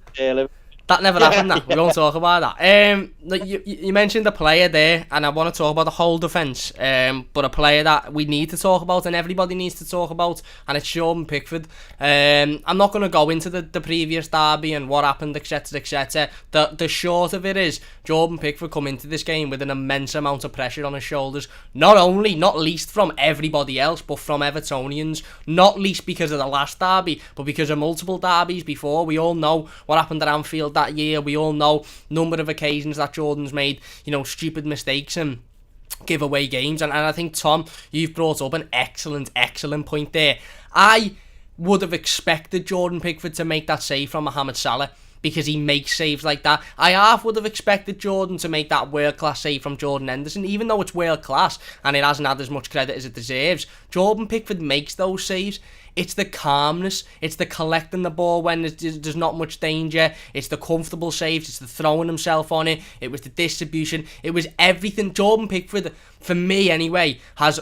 That never happened. That. We won't talk about that. You mentioned the player there, and I want to talk about the whole defence. But a player that we need to talk about, and everybody needs to talk about, and it's Jordan Pickford. I'm not going to go into the previous derby and what happened, etc., etc. The short of it is, Jordan Pickford come into this game with an immense amount of pressure on his shoulders. Not least from everybody else, but from Evertonians. Not least because of the last derby, but because of multiple derbies before. We all know what happened at Anfield that year. We all know number of occasions that Jordan's made, you know, stupid mistakes and give away games. And I think, Tom, you've brought up an excellent point there. I would have expected Jordan Pickford to make that save from Mohamed Salah, because he makes saves like that. I half would have expected Jordan to make that world-class save from Jordan Henderson, even though it's world-class and it hasn't had as much credit as it deserves. Jordan Pickford makes those saves. It's the calmness, it's the collecting the ball when there's not much danger, it's the comfortable saves, it's the throwing himself on it, it was the distribution, it was everything. Jordan Pickford, for me anyway, has,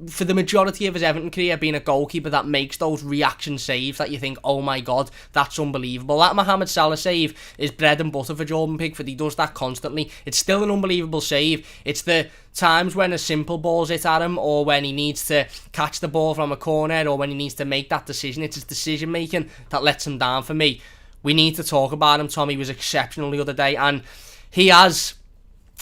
for the majority of his Everton career, been a goalkeeper that makes those reaction saves that you think, oh my god, that's unbelievable. That Mohamed Salah save is bread and butter for Jordan Pickford. He does that constantly. It's still an unbelievable save. It's the times when a simple ball's hit at him, or when he needs to catch the ball from a corner, or when he needs to make that decision. It's his decision making that lets him down for me. We need to talk about him, Tom. He was exceptional the other day, and he has,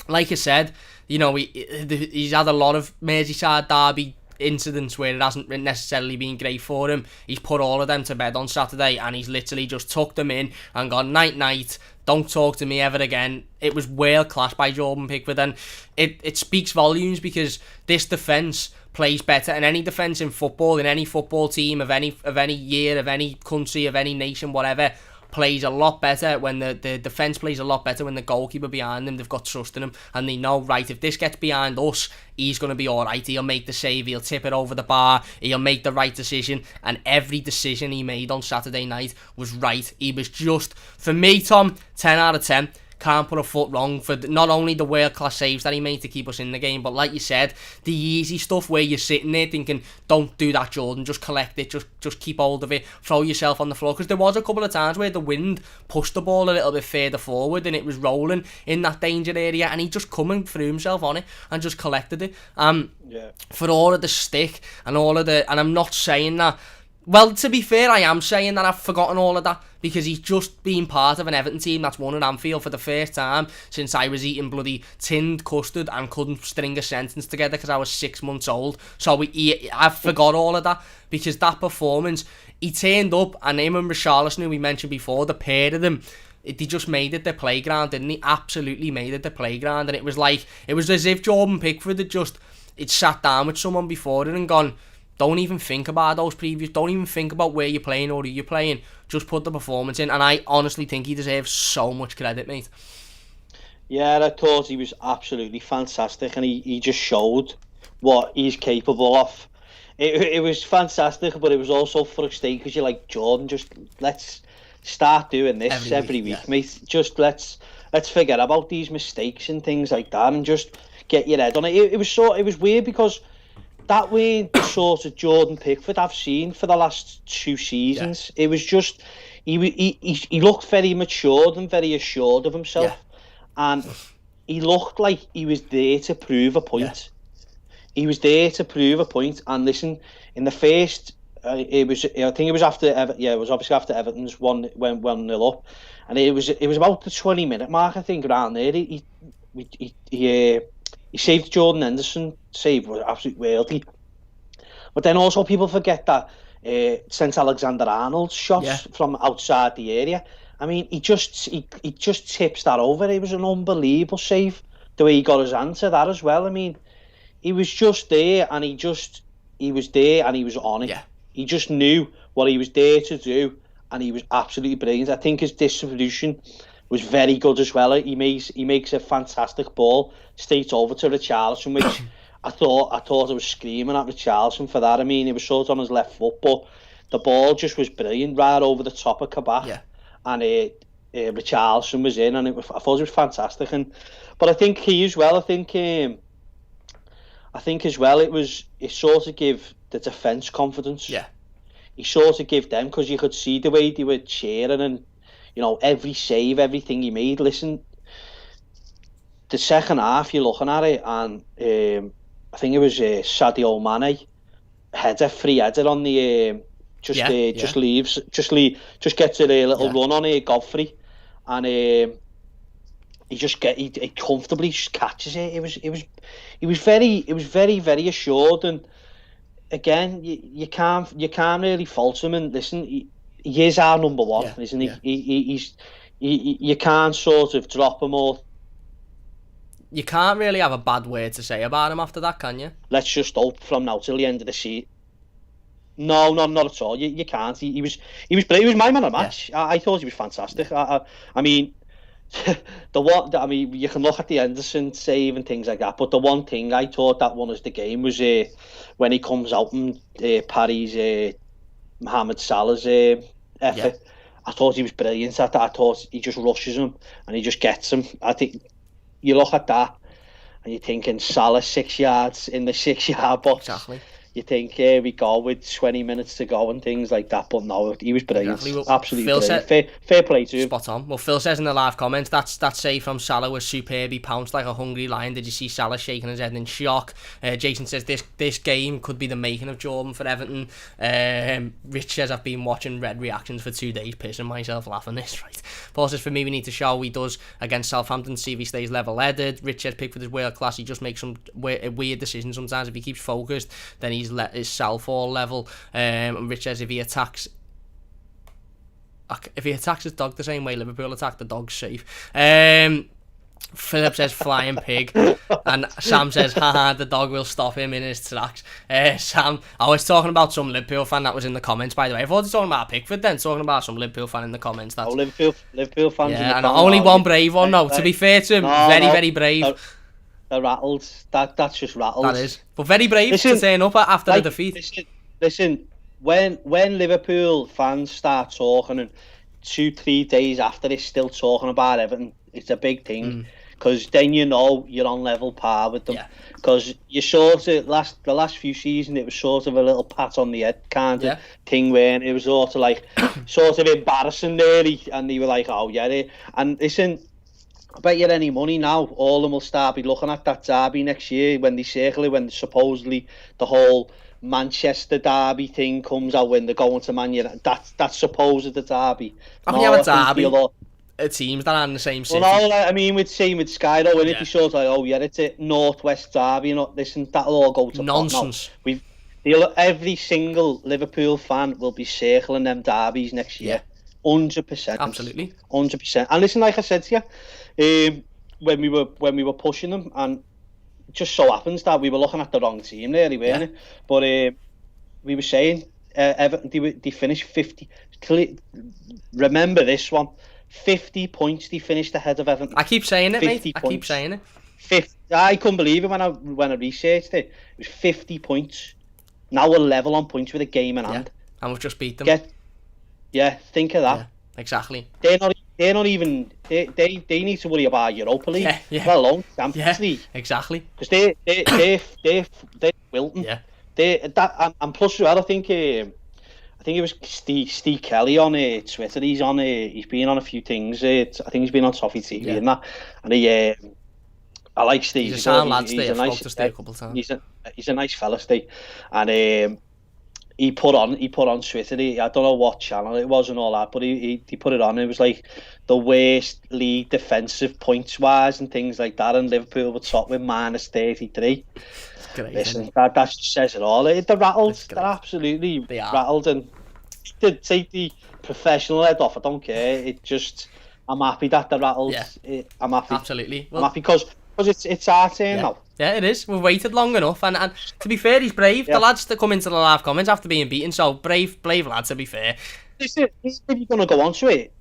like I said, you know, he's had a lot of Merseyside derby incidents where it hasn't necessarily been great for him. He's put all of them to bed on Saturday, and he's literally just tucked them in and gone, night night, don't talk to me ever again. It was world class by Jordan Pickford, and it speaks volumes, because this defence plays better than any defence in football, in any football team of any year, of any country, of any nation, whatever. Plays a lot better when the defence plays a lot better when the goalkeeper behind them, they've got trust in him, and they know, right, if this gets behind us, he's going to be alright. He'll make the save, he'll tip it over the bar, he'll make the right decision. And every decision he made on Saturday night was right. He was just, for me, Tom, 10 out of 10. Can't put a foot wrong for not only the world-class saves that he made to keep us in the game, but like you said, the easy stuff where you're sitting there thinking, don't do that, Jordan, just collect it, just keep hold of it, throw yourself on the floor. Because there was a couple of times where the wind pushed the ball a little bit further forward and it was rolling in that danger area, and he just come and threw himself on it and just collected it. For all of the stick and all of the, and I'm not saying that, well, to be fair, I am saying that I've forgotten all of that, because he's just been part of an Everton team that's won at Anfield for the first time since I was eating bloody tinned custard and couldn't string a sentence together because I was 6 months old. So I've forgot all of that, because that performance, he turned up, and him and Richarlison, who we mentioned before, the pair of them, they just made it the playground, didn't he? Absolutely made it the playground. And it was as if Jordan Pickford had just, it sat down with someone before it and gone, don't even think about those previews. Don't even think about where you're playing or who you're playing. Just put the performance in. And I honestly think he deserves so much credit, mate. Yeah, I thought he was absolutely fantastic, and he just showed what he's capable of. It was fantastic, but it was also frustrating, because you're like, Jordan, just let's start doing this every week, mate. Just let's forget about these mistakes and things like that, and just get your head on it. It was weird, because that way the sort of Jordan Pickford I've seen for the last 2 seasons. It was just, he looked very matured and very assured of himself, and he looked like he was there to prove a point. He was there to prove a point. And listen, in the first, I think it was after it was obviously after Everton's went 1-0 up, and it was about the 20-minute mark, I think, around there. He saved Jordan Henderson. Save was absolutely worldly. But then also people forget that St Alexander-Arnold's shots from outside the area. I mean, he just tips that over. It was an unbelievable save, the way he got his hand to that as well. I mean, he was just there, and he was there, and he was on it. Yeah. He just knew what he was there to do, and he was absolutely brilliant. I think his distribution was very good as well. He makes a fantastic ball straight over to Richarlison, which I thought I was screaming at Richarlison for that. I mean, he was sort of on his left foot, but the ball just was brilliant, right over the top of Kabak. Yeah. And Richarlison was in, and I thought it was fantastic. But I think he as well. I think as well it sort of gave the defence confidence. Yeah. He sort of gave them, because you could see the way they were cheering, and you know, every save, everything he made. Listen, the second half, you're looking at it, and I think it was Sadio Mane free header on the just gets a little run on Godfrey, and he comfortably just catches it. It was very, very assured, and again, you can't really fault him. And listen, he is our number one, isn't he? you can't sort of drop him or... You can't really have a bad word to say about him after that, can you? Let's just hope from now till the end of the season. No, not at all. You can't. He was brilliant. He was my man of the match. Yeah. I thought he was fantastic. I mean, you can look at the Henderson save and things like that, but the one thing I thought that won us the game was when he comes out and parries Mohamed Salah's effort. Yeah. I thought he was brilliant at that. I thought he just rushes him and he just gets him. I think you look at that and you're thinking Salah 6 yards in the 6-yard box. Exactly. You think, here we go with 20 minutes to go and things like that, but no, he was brilliant. Exactly. Well, absolutely brilliant. Fair play to him. Spot on. Well, Phil says in the live comments, that save from Salah was superb. He pounced like a hungry lion. Did you see Salah shaking his head in shock? Jason says this game could be the making of Jordan for Everton. Rich says, I've been watching Red reactions for 2 days, pissing myself laughing this, right? Paul says, for me, we need to show he does against Southampton, see if he stays level-headed. Rich says, Pickford is world class. He just makes some weird decisions sometimes. If he keeps focused, then he's let his self all level. And Rich says if he attacks his dog the same way Liverpool attacked the dog's safe. Philip says flying pig, and Sam says haha, the dog will stop him in his tracks. Sam, I was talking about some Liverpool fan that was in the comments, by the way. I thought he was talking about Pickford then, talking about some Liverpool fan in the comments. That's... Liverpool fans. Yeah, and only one brave one. No, to be fair to him, very brave. They're rattled. That's just rattled. That is. But very brave to turn up after the defeat. Listen, when Liverpool fans start talking and 2-3 days after they're still talking about Everton, it's a big thing. Because then you know you're on level par with them. Because you sort of, the last few seasons, it was sort of a little pat on the head kind of thing where it was sort of like, sort of embarrassing really. And they were like, oh yeah. And listen, I bet you any money now, all of them will start be looking at that derby next year when they circle it, when supposedly the whole Manchester derby thing comes out when they're going to Man United. That's supposed the derby. I think you have a derby. Teams that are in the same city. Well, no, I mean, with Sky though, and if you sort of like, oh yeah, it's a Northwest derby, you know, listen, that'll all go to nonsense. Every single Liverpool fan will be circling them derbies next year. 100%. Absolutely. 100%. And listen, like I said to you, when we were pushing them, and it just so happens that we were looking at the wrong team really, weren't it? But we were saying Everton, they finished 50. Remember this one. 50 points they finished ahead of Everton. I keep saying it, mate. I keep saying it. 50. I couldn't believe it when I researched it. It was 50 points. Now we're level on points with a game in hand. And we've just beat them. Think of that. Yeah, exactly. They're not even. They need to worry about Europa League. Let alone Champions League. Exactly. Because they're wilting. Yeah. And plus, I think it was Steve Kelly on Twitter. He's been on a few things. I think he's been on Toffee TV and that. And I like Steve. He's a sound lad, Steve. I've spoken to Steve a couple of times. He's a nice fella, Steve. And he put on Twitter. I don't know what channel it was and all that, but he put it on. It was like the worst league defensive points wise and things like that. And Liverpool were top with -33. Great, listen, that just says it all. They're rattled. They're absolutely rattled. And to take the professional head off, I don't care. I'm happy that they're rattled. Yeah. I'm happy. Absolutely. I'm happy because it's our turn now. Yeah, it is. We've waited long enough, and to be fair, he's brave. The lads that come into the live comments after being beaten, so brave lads. To be fair, listen, if you're gonna go on to it,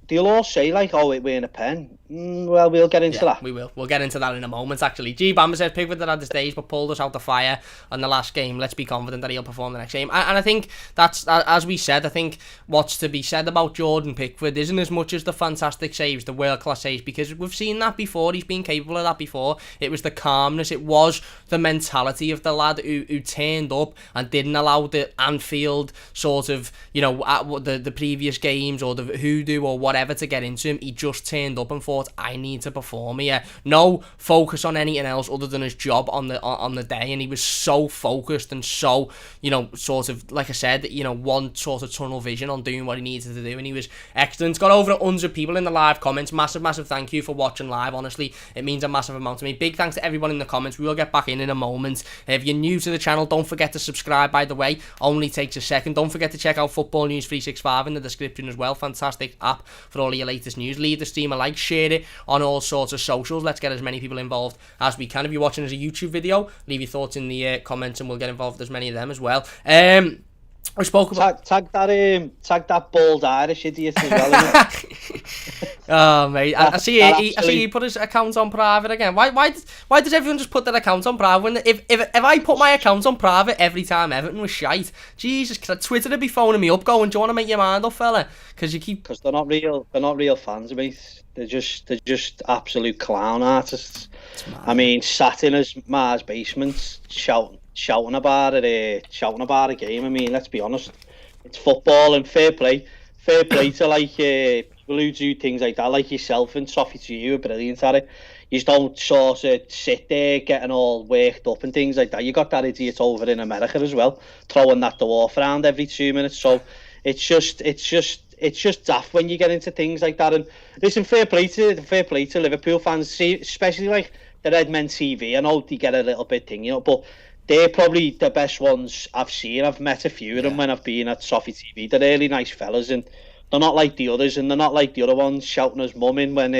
they'll all say like, "Oh, we're in a pen." Well, we'll get into that. We will. We'll get into that in a moment, actually. G. Bamber says Pickford had his days, but pulled us out the fire on the last game. Let's be confident that he'll perform the next game. And I think that's, as we said, I think what's to be said about Jordan Pickford isn't as much as the fantastic saves, the world-class saves, because we've seen that before. He's been capable of that before. It was the calmness. It was the mentality of the lad who turned up and didn't allow the Anfield sort of, the previous games or the hoodoo or whatever to get into him. He just turned up and thought, I need to perform here. No focus on anything else other than his job on the day, and he was so focused and so, sort of, like I said, one sort of tunnel vision on doing what he needed to do, and he was excellent. Got over 100 people in the live comments. Massive thank you for watching live. Honestly, it means a massive amount to me. Big thanks to everyone in the comments. We will get back in a moment. If you're new to the channel, don't forget to subscribe, by the way. Only takes a second. Don't forget to check out Football News 365 in the description as well. Fantastic app for all of your latest news. Leave the stream a like, share it on all sorts of socials. Let's get as many people involved as we can. If you're watching as a YouTube video, leave your thoughts in the comments and we'll get involved with as many of them as well. I spoke about tag that bald Irish idiot as well. Oh mate, I see he put his account on private again. Why does everyone just put their account on private? When if I put my account on private every time Everton was shite, Jesus Christ, Twitter would be phoning me up going, "Do you want to make your mind up, fella?" Because they're not real fans, mate. They're just absolute clown artists. I mean, sat in his Mars basement shouting about a game. I mean, let's be honest, it's football and fair play to like people who do things like that, like yourself, and toffee to you, are brilliant at it. You just don't sort of sit there getting all worked up and things like that. You got that idiot over in America as well, throwing that dwarf around every 2 minutes. So it's just daft when you get into things like that. And listen, fair play to Liverpool fans, especially like the Red Men TV. I know they get a little bit thing, but they're probably the best ones I've seen. I've met a few of them when I've been at Toffee TV. They're really nice fellas, and they're not like the others, and they're not like the other ones shouting his mum in when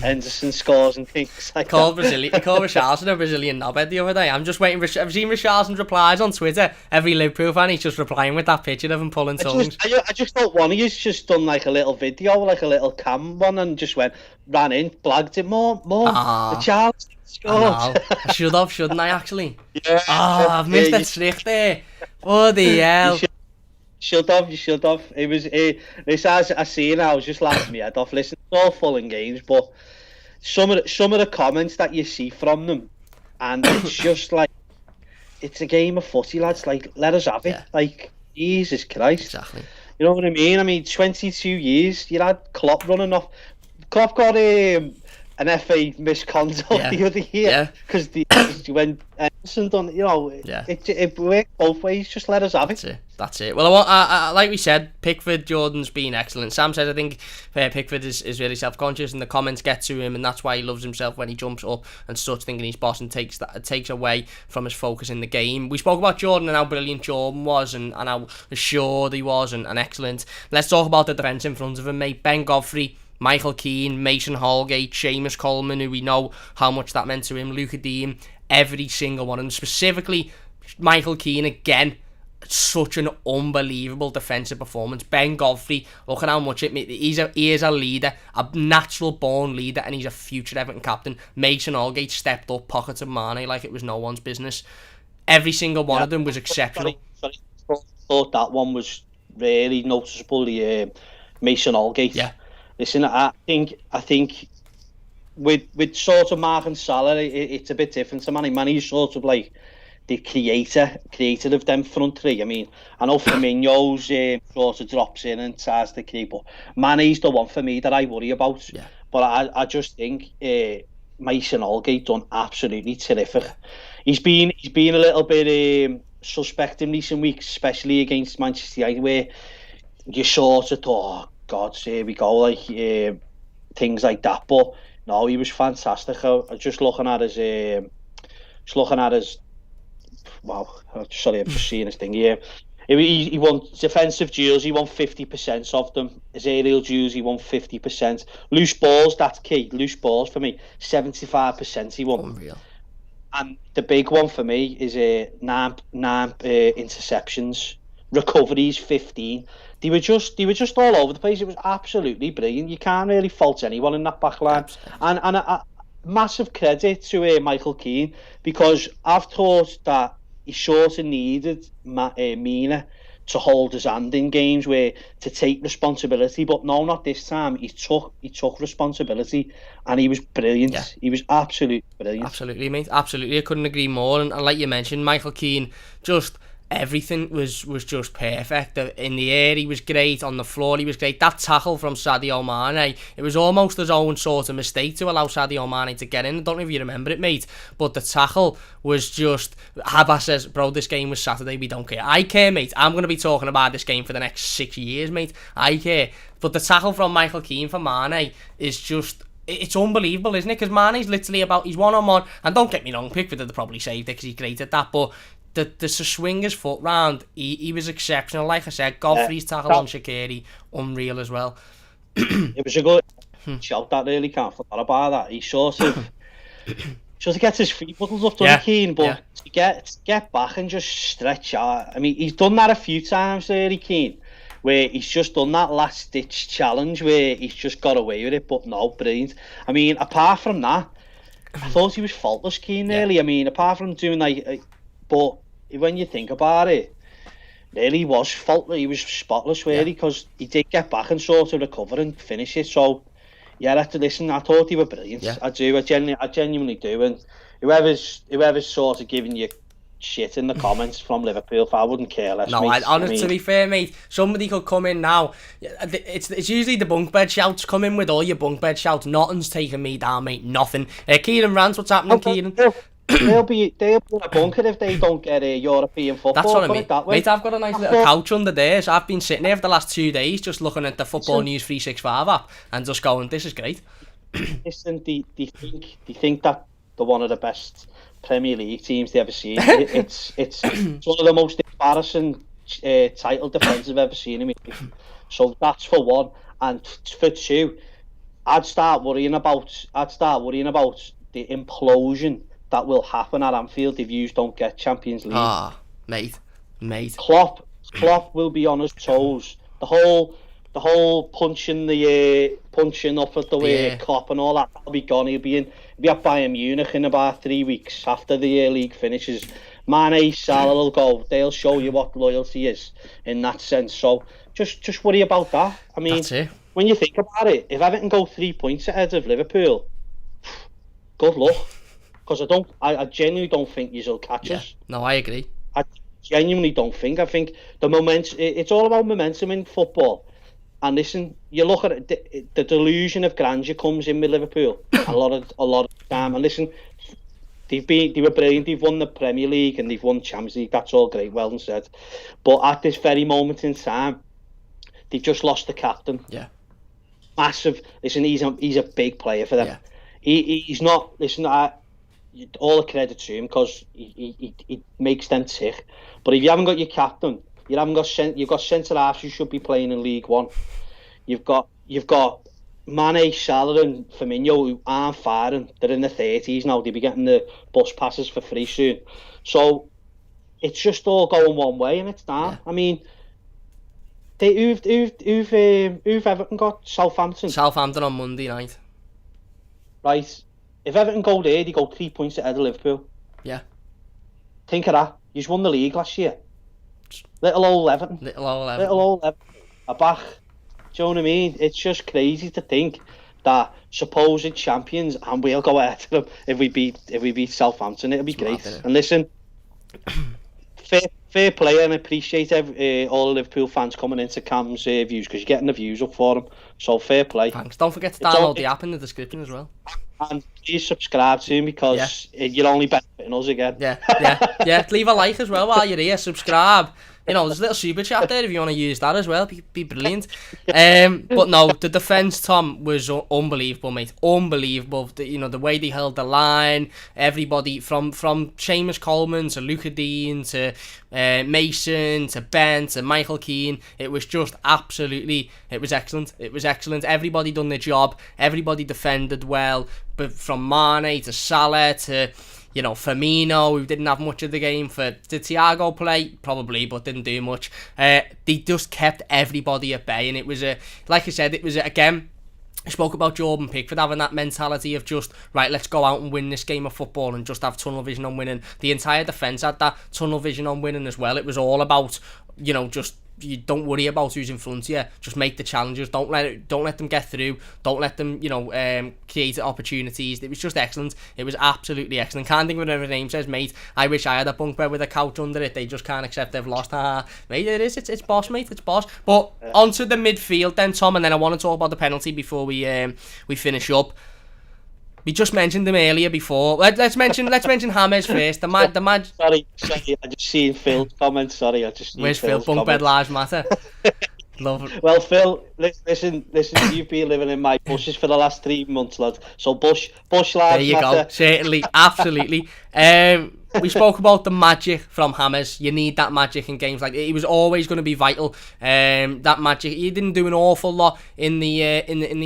Henderson scores and things like that. He called Richarlison a Brazilian knobhead the other day. I'm just waiting for... I've seen Richarlison's replies on Twitter. Every Liverpool fan, he's just replying with that picture of him pulling tongues. I just thought one of you's just done like a little video, like a little cam one, and just ran in, blagged it more. Richarlison scored. I should have, shouldn't I, actually? Yeah. I've missed that trick there. Oh, the hell. You should have. It was this, as I see it, I was just laughing my head off. Listen, it's all full in games, but some of the comments that you see from them, and it's just like, it's a game of footy, lads. Like, let us have it. Yeah. Like, Jesus Christ. Exactly. You know what I mean? I mean, 22 years, you had Klopp running off. Klopp got an FA misconduct the other year because when Anderson done, it worked both ways. Just let us have it. That's it. Well, I like we said, Pickford, Jordan's been excellent. Sam says I think Pickford is really self-conscious, and the comments get to him, and that's why he loves himself when he jumps up and starts thinking he's boss and takes away from his focus in the game. We spoke about Jordan and how brilliant Jordan was, and how assured he was, and excellent. Let's talk about the defence in front of him, mate. Ben Godfrey, Michael Keane, Mason Holgate, Seamus Coleman, who we know how much that meant to him, Luca Dean, every single one, and specifically Michael Keane again. Such an unbelievable defensive performance. Ben Godfrey, look at how much he is a leader, a natural born leader, and he's a future Everton captain. Mason Holgate stepped up, pockets of Mane like it was no one's business. Every single one of them was exceptional. Sorry. Thought that one was really noticeable. The Mason Holgate. Yeah. Listen, I think with sort of Mark and Salah, it's a bit different. So Mane's sort of like the creator of them front three. I mean, I know Firmino's sort of drops in and tries to create, but Mane's the one for me that I worry about. Yeah. But I just think Mason Holgate done absolutely terrific. Yeah. He's been a little bit suspect in recent weeks, especially against Manchester United, where you sort of thought, oh God, here we go, like things like that. But no, he was fantastic. Just looking at his. Wow, sorry, I'm just seeing this thing here. He won defensive duels, he won 50% of them. His aerial duels, he won 50%. Loose balls, that's key. Loose balls for me, 75% he won. Unreal. And the big one for me is nine interceptions, recoveries 15. They were just all over the place. It was absolutely brilliant. You can't really fault anyone in that back line. And a massive credit to Michael Keane, because I've thought that he sort of needed Mina to hold his hand in games where to take responsibility, but no, not this time. He took responsibility, and he was brilliant. Yeah. He was absolutely brilliant. Absolutely, mate. Absolutely, I couldn't agree more. And like you mentioned, Michael Keane, just everything was just perfect. In the air, he was great. On the floor, he was great. That tackle from Sadio Mane, it was almost his own sort of mistake to allow Sadio Mane to get in. I don't know if you remember it, mate, but the tackle was just... Habba says, bro, this game was Saturday, we don't care. I care, mate. I'm going to be talking about this game for the next 6 years, mate. I care. But the tackle from Michael Keane for Mane is just... It's unbelievable, isn't it? Because Mane's literally about... He's one-on-one. And don't get me wrong, Pickford would have probably saved it because he's great at that, but... To swing his foot round, he was exceptional. Like I said, Godfrey's tackle on Shaqiri, unreal as well. It was a good shout, that really, can't forget about that. He sort of gets his feet buckled up, doesn't he, Keane? But to get back and just stretch out. I mean, he's done that a few times, really, Keane, where he's just done that last-ditch challenge where he's just got away with it, but no, brilliant. I mean, apart from that, I thought he was faultless, Keane, really. I mean, apart from doing that, but when you think about it, really he was faultless, he was spotless, really, because he did get back and sort of recover and finish it, so... Yeah, listen, I thought he were brilliant. Yeah. I genuinely do. And whoever's sort of giving you shit in the comments from Liverpool, I wouldn't care less. No, honestly, to be fair, mate, somebody could come in now. It's usually the bunk bed shouts. Come in with all your bunk bed shouts. Nothing's taking me down, mate. Nothing. Kieran Rance, what's happening, Kieran? They'll be in a bunker if they don't get a European football. That's what I mean. Mate, I've got a nice little couch under there, so I've been sitting there for the last 2 days just looking at the Football News 365 app and just going, this is great. Listen, do you think that they're one of the best Premier League teams they've ever seen? It's one of the most embarrassing title defences I've ever seen in my life. So that's for one. And for two, I'd start worrying about the implosion that will happen at Anfield if you don't get Champions League. Ah, mate. Klopp will be on his toes. The whole punching up at the way Klopp and all that'll be gone. He'll be at Bayern Munich in about 3 weeks after the league finishes. Mane, Salah will go. They'll show you what loyalty is in that sense. So just worry about that. I mean, when you think about it, if Everton go 3 points ahead of Liverpool, good luck. Because I genuinely don't think you'll catch us. No, I agree. I genuinely don't think. I think the momentum. It's all about momentum in football. And listen, you look at it, the delusion of grandeur comes in with Liverpool a lot of the time. And listen, they were brilliant. They've won the Premier League and they've won Champions League. That's all great, well and said. But at this very moment in time, they've just lost the captain. Yeah. Massive. Listen, he's a big player for them. Yeah. He's not. Listen, all the credit to him because he makes them tick. But if you haven't got your captain, you've got centre halves who should be playing in League One. You've got Mane, Salah, and Firmino who aren't firing. They're in their 30s now. They'll be getting the bus passes for free soon. So it's just all going one way, and it's down. Yeah. I mean, who've Everton got? Southampton. Southampton on Monday night. Right. If Everton go there, they go 3 points ahead of Liverpool. Yeah. Think of that. You've won the league last year. Little old Everton. Are back. Do you know what I mean? It's just crazy to think that supposed champions, and we'll go ahead of them if we beat Southampton. It'll be great. And listen, fair play, and I appreciate all the Liverpool fans coming into Cam's views because you're getting the views up for them. So fair play. Thanks. Don't forget to download the app in the description as well. And please subscribe to him because you're only benefiting us again. Yeah. Leave a like as well while you're here. Subscribe. You know, there's a little super chat there if you want to use that as well. Be brilliant. But no, the defence, Tom, was unbelievable, mate. Unbelievable. The way they held the line. Everybody from Seamus Coleman to Luca Dean to Mason to Ben to Michael Keane. It was just absolutely. It was excellent. Everybody done their job. Everybody defended well. But from Mane to Salah to Firmino, who didn't have much of the game. Did Thiago play? Probably, but didn't do much. They just kept everybody at bay, and it was like I said, it was again. I spoke about Jordan Pickford having that mentality of just, right, let's go out and win this game of football and just have tunnel vision on winning. The entire defence had that tunnel vision on winning as well. It was all about, just you don't worry about who's in front of you. Just make the challenges. Don't let them get through. Don't let them, create opportunities. It was just excellent. It was absolutely excellent. Can't think of whatever name says, mate. I wish I had a bunk bed with a couch under it. They just can't accept they've lost. Mate, it is. It's boss, mate. It's boss. But onto the midfield then, Tom, and then I want to talk about the penalty before we finish up. We just mentioned him earlier before. Let's mention James first. The man. Sorry, I just seen Phil's comment. Sorry, I just. Where's Phil? Bunk bed lives matter. Love it. Well, Phil, listen. You've been living in my bushes for the last 3 months, lad. So bush lives matter. There you go. Certainly, absolutely. we spoke about the magic from James. You need that magic in games like it was always going to be vital. That magic. He didn't do an awful lot in the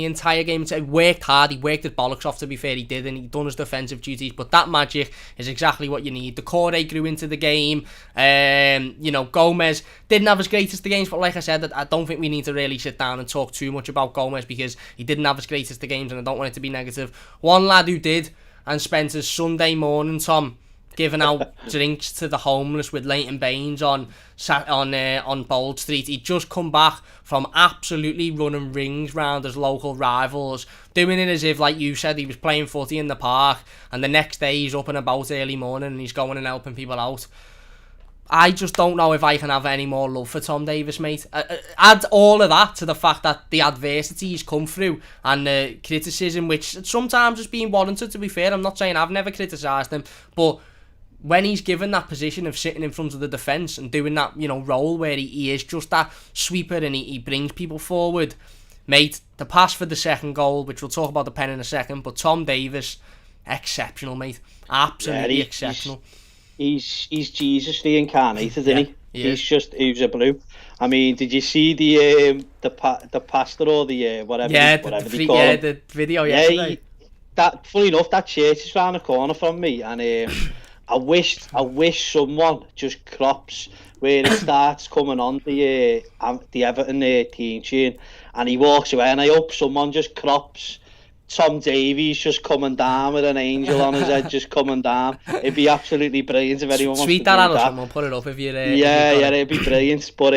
entire game. He worked hard. He worked his bollocks off. To be fair, he did, and he done his defensive duties. But that magic is exactly what you need. The core grew into the game. Gomez didn't have his greatest of games, but like I said, I don't think we need to really sit down and talk too much about Gomez because he didn't have his greatest of games, and I don't want it to be negative. One lad who did and spent his Sunday morning, Tom, giving out drinks to the homeless with Leighton Baines on Bold Street. He'd just come back from absolutely running rings round his local rivals, doing it as if, like you said, he was playing footy in the park, and the next day he's up and about early morning and he's going and helping people out. I just don't know if I can have any more love for Tom Davies, mate. Add all of that to the fact that the adversity he's come through and the criticism, which sometimes has been warranted, to be fair. I'm not saying I've never criticised him, but when he's given that position of sitting in front of the defence and doing that, role where he is just that sweeper and he brings people forward, mate, the pass for the second goal, which we'll talk about the pen in a second, but Tom Davies, exceptional, mate. Absolutely exceptional. He's Jesus reincarnated, isn't he? He's a blue. I mean, did you see the pastor or the whatever? Whatever they call him? The video yesterday. Funny enough, that church is round the corner from me, and I wish someone just crops where it starts coming on the Everton team tune, and he walks away, and I hope someone just crops Tom Davies just coming down with an angel on his head, just coming down. It'd be absolutely brilliant if anyone wants to do that. Tweet that, we'll put it up if you're... it'd be brilliant. But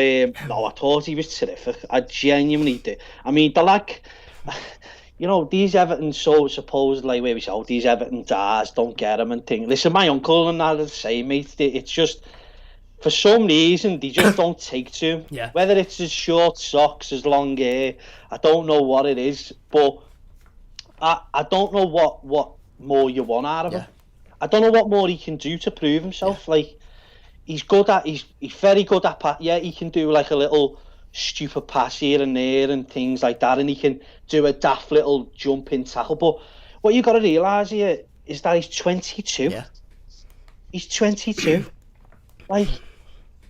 no, I thought he was terrific. I genuinely did. I mean, the like... these Everton supposed, like, where we say, these Everton stars don't get them and things. Listen, my uncle and that are the same, mate. It's just... For some reason, they just don't take to him. Yeah. Whether it's his short socks, his long hair, I don't know what it is, but... I don't know what more you want out of him. I don't know what more he can do to prove himself. Yeah. Like, he's very good at he can do like a little stupid pass here and there and things like that, and he can do a daft little jumping tackle. But what you got to realise here is that he's 22. Yeah. He's 22. Like,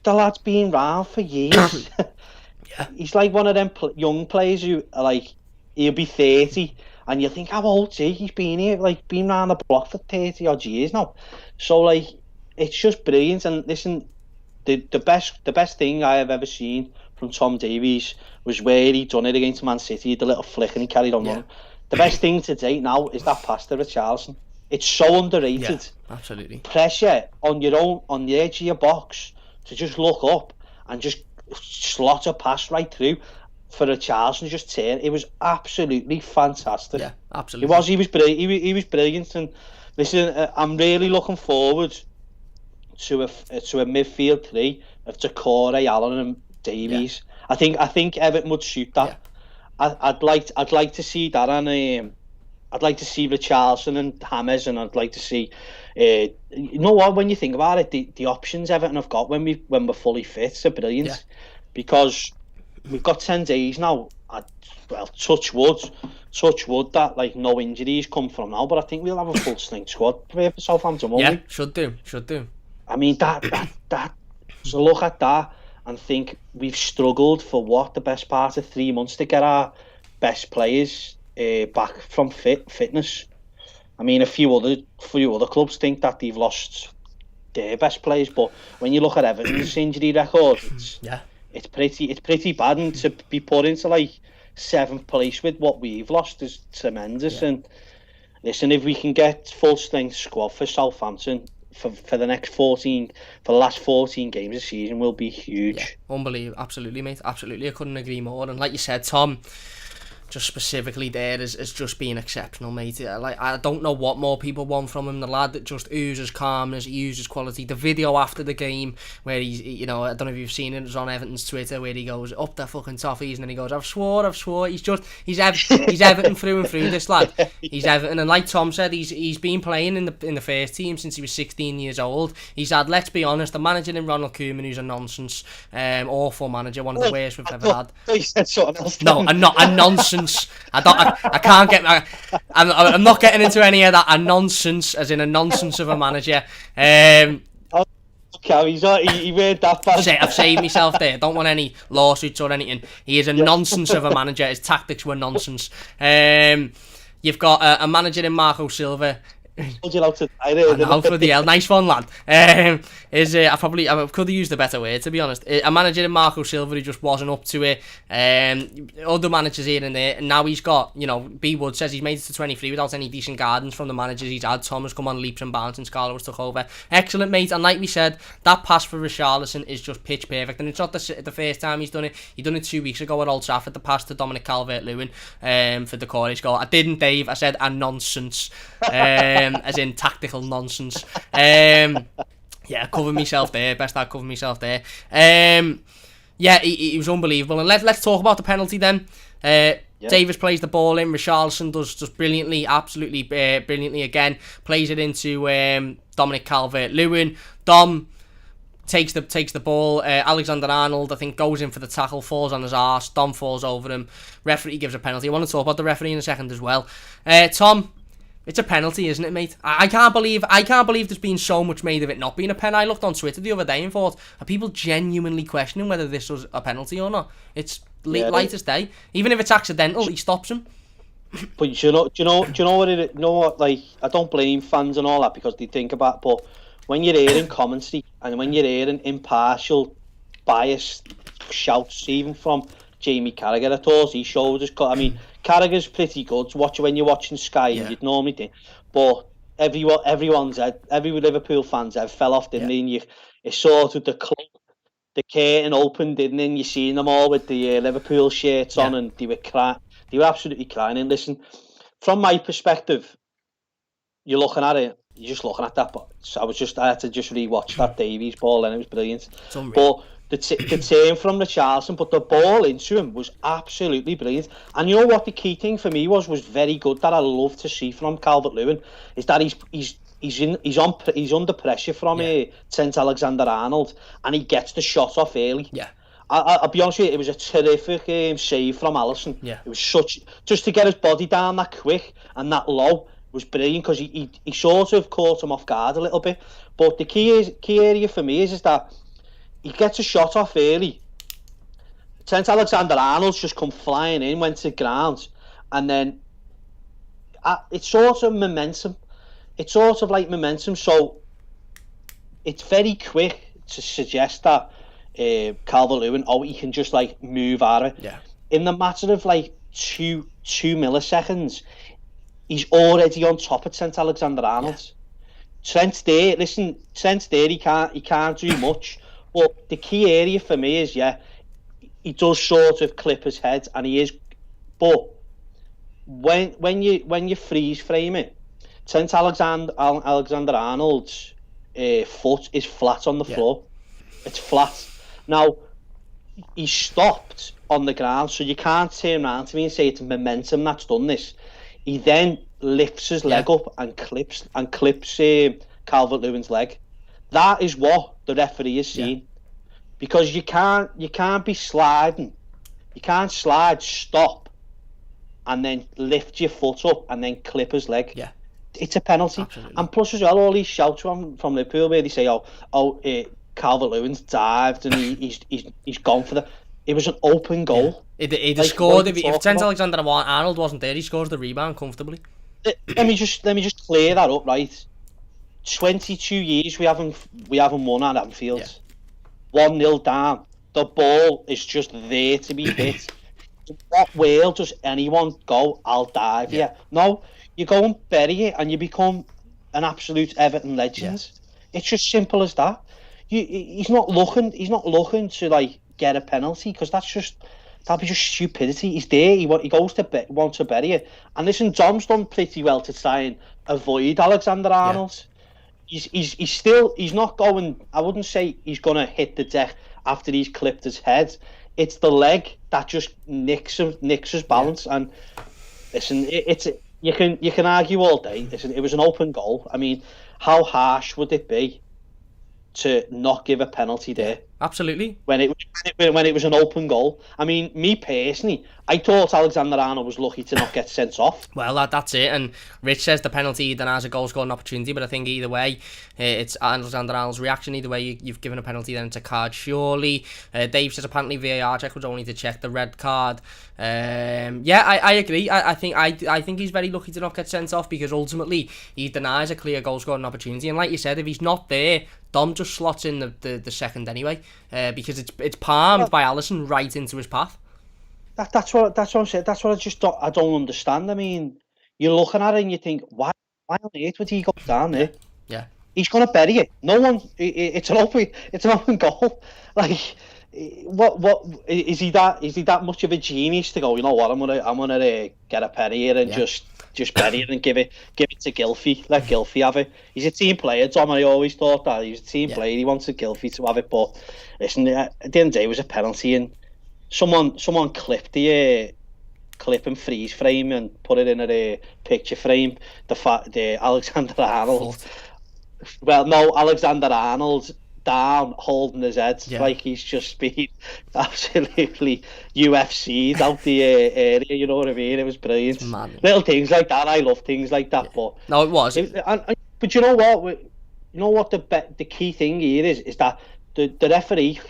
the lad's been round for years. He's like one of them young players who are like, he'll be 30. And you think, how old is he? He's been here, like, been round the block for 30 odd years now. So, like, it's just brilliant. And listen, the best thing I have ever seen from Tom Davies was where he done it against Man City, the little flick, and he carried on running. The best thing to date now is that pass to Richarlison. It's so underrated. Yeah, absolutely. Pressure on the edge of your box to just look up and just slot a pass right through. For Richarlison just turn, it was absolutely fantastic. Yeah, absolutely. He was brilliant. And listen, I'm really looking forward to a midfield three of Decore, Allen, and Davies. Yeah. I think Everton would suit that. Yeah. I'd like to see that, and I'd like to see Richarlison and James, and I'd like to see. You know what? When you think about it, the options Everton have got when we're fully fit are brilliant, because we've got 10 days now. Touch wood that like no injuries come from now. But I think we'll have a full strength squad for Southampton, won't we? Should do. I mean that. So look at that and think we've struggled for the best part of 3 months to get our best players back from fitness. I mean, a few other clubs think that they've lost their best players, but when you look at Everton's injury record, it's pretty bad, and to be put into like 7th place with what we've lost is tremendous. And listen, if we can get full strength squad for Southampton for the last 14 games of the season, will be huge. Unbelievable, absolutely, mate, absolutely. I couldn't agree more. And like you said, Tom, just specifically there is just being exceptional, mate. Like, I don't know what more people want from him. The lad that just oozes calmness, oozes quality. The video after the game where he's, I don't know if you've seen it, it's on Everton's Twitter, where he goes, up the fucking toffees, and then he goes, I've swore. He's Everton through and through, this lad. He's Everton, and like Tom said, he's been playing in the first team since he was 16 years old. He's had, let's be honest, a manager in Ronald Koeman who's a nonsense, awful manager, one of the worst we've ever had. You said something else. No, a nonsense nonsense. I can't get. I'm not getting into any of that. A nonsense, as in a nonsense of a manager. Okay, he made that bad. I've saved myself there. Don't want any lawsuits or anything. He is a nonsense of a manager. His tactics were nonsense. You've got a manager in Marco Silva. Out for the hell. Nice one, lad. I could have used a better word, to be honest. A manager in Marco Silva who just wasn't up to it. Other managers here and there, and now he's got, B Wood says he's made it to 23 without any decent guidance from the managers he's had. Tom has come on leaps and bounds since Carlos took over. Excellent, mate. And like we said, that pass for Richarlison is just pitch perfect, and it's not the first time he's done it. He done it 2 weeks ago at Old Trafford, the pass to Dominic Calvert-Lewin for the Cornish goal. I didn't, Dave. I said a nonsense. As in tactical nonsense. Cover myself there. Best I cover myself there. He was unbelievable. And let's talk about the penalty then. Davies plays the ball in. Richarlison does brilliantly, absolutely brilliantly again. Plays it into Dominic Calvert-Lewin. Dom takes the ball. Alexander-Arnold, I think, goes in for the tackle, falls on his arse. Dom falls over him. Referee gives a penalty. I want to talk about the referee in a second as well. Tom, it's a penalty, isn't it, mate? I can't believe there's been so much made of it not being a pen. I looked on Twitter the other day and thought, are people genuinely questioning whether this was a penalty or not? It's light as day. Even if it's accidental, he stops him. But do you know what? Like, I don't blame fans and all that because they think about. But when you're hearing commentary and when you're hearing impartial, biased shouts, even from Jamie Carragher, at all he shows us. I mean, Carragher's pretty good. When you're watching Sky, you'd normally think, but every Liverpool fans fell off, didn't they? And it's sort of the curtain opened, didn't it? And you seen them all with the Liverpool shirts on, and they were crying. They were absolutely crying. And listen, from my perspective, you're looking at it. You're just looking at that. But I had to just rewatch that Davies ball, and it was brilliant. But the turn from Richarlison, but the ball into him was absolutely brilliant. And you know what the key thing for me was very good, that I love to see from Calvert-Lewin, is that he's under pressure from Trent Alexander-Arnold, and he gets the shot off early. I'll be honest with you, it was a terrific save from Alisson. It was just to get his body down that quick and that low was brilliant, because he sort of caught him off guard a little bit. But the key area for me is that he gets a shot off early. Trent Alexander-Arnold's just come flying in, went to the ground, and then it's sort of momentum. It's sort of like momentum, so it's very quick to suggest that Calvert-Lewin, he can just like move out of it. In the matter of like two milliseconds, he's already on top of Trent Alexander-Arnold. Trent's there, he can't do much. But the key area for me is, he does sort of clip his head, and he is. But when you freeze frame it, Trent Alexander-Arnold's foot is flat on the floor. It's flat. Now, he stopped on the ground, so you can't turn around to me and say it's momentum that's done this. He then lifts his leg up and clips Calvert-Lewin's leg. That is what the referee has seen, because you can't be sliding. You can't slide, stop, and then lift your foot up and then clip his leg. It's a penalty. Absolutely. And plus as well, all these shouts from Liverpool where they say, Calvert-Lewin's dived and he's gone for it was an open goal. He'd have scored if Trent Alexander-Arnold wasn't there. He scores the rebound comfortably. Let me just clear that up, right? 22 years we haven't won at Anfield. 1-0 down. The ball is just there to be hit. What world does anyone go, I'll dive here? No, you go and bury it and you become an absolute Everton legend. It's just simple as that. He's not looking to like get a penalty, because that'd be just stupidity. He's there, he wants to bury it. And listen, Dom's done pretty well to try and avoid Alexander-Arnold. He's not going. I wouldn't say he's gonna hit the deck after he's clipped his head. It's the leg that just nicks his balance. And listen, you can argue all day. Listen, it was an open goal. I mean, how harsh would it be to not give a penalty there? Absolutely. When it was an open goal. I mean, me personally, I thought Alexander-Arnold was lucky to not get sent off. Well, that's it. And Rich says the penalty denies a goal scoring opportunity, but I think either way, it's Alexander-Arnold's reaction. Either way, you've given a penalty, then it's a card, surely. Dave says apparently VAR check was only to check the red card. Yeah, I agree. I think he's very lucky to not get sent off, because ultimately he denies a clear goal scoring opportunity. And like you said, if he's not there, Dom just slots in the second anyway, because it's palmed by Alisson right into his path. That's what I'm saying. That's what I don't understand. I mean, you're looking at it and you think, why on earth would he go down there? Yeah. He's gonna bury it. No one. It's an open goal. Like, what is he that much of a genius to go? You know what? I'm gonna get a penny here and just bury it and give it to Gylfi. Let Gylfi have it. He's a team player, Tom. I always thought that he was a team player. He wanted Gylfi to have it, but listen, at the end of the day, it was a penalty, and someone clipped the clip and freeze frame and put it in a picture frame. The Alexander-Arnold. Well, no, Alexander-Arnold's down holding his head like he's just been absolutely UFC'd out the area. You know what I mean? It was brilliant. Little things like that. I love things like that. But no, it was. But you know what? You know what the key thing here is that the referee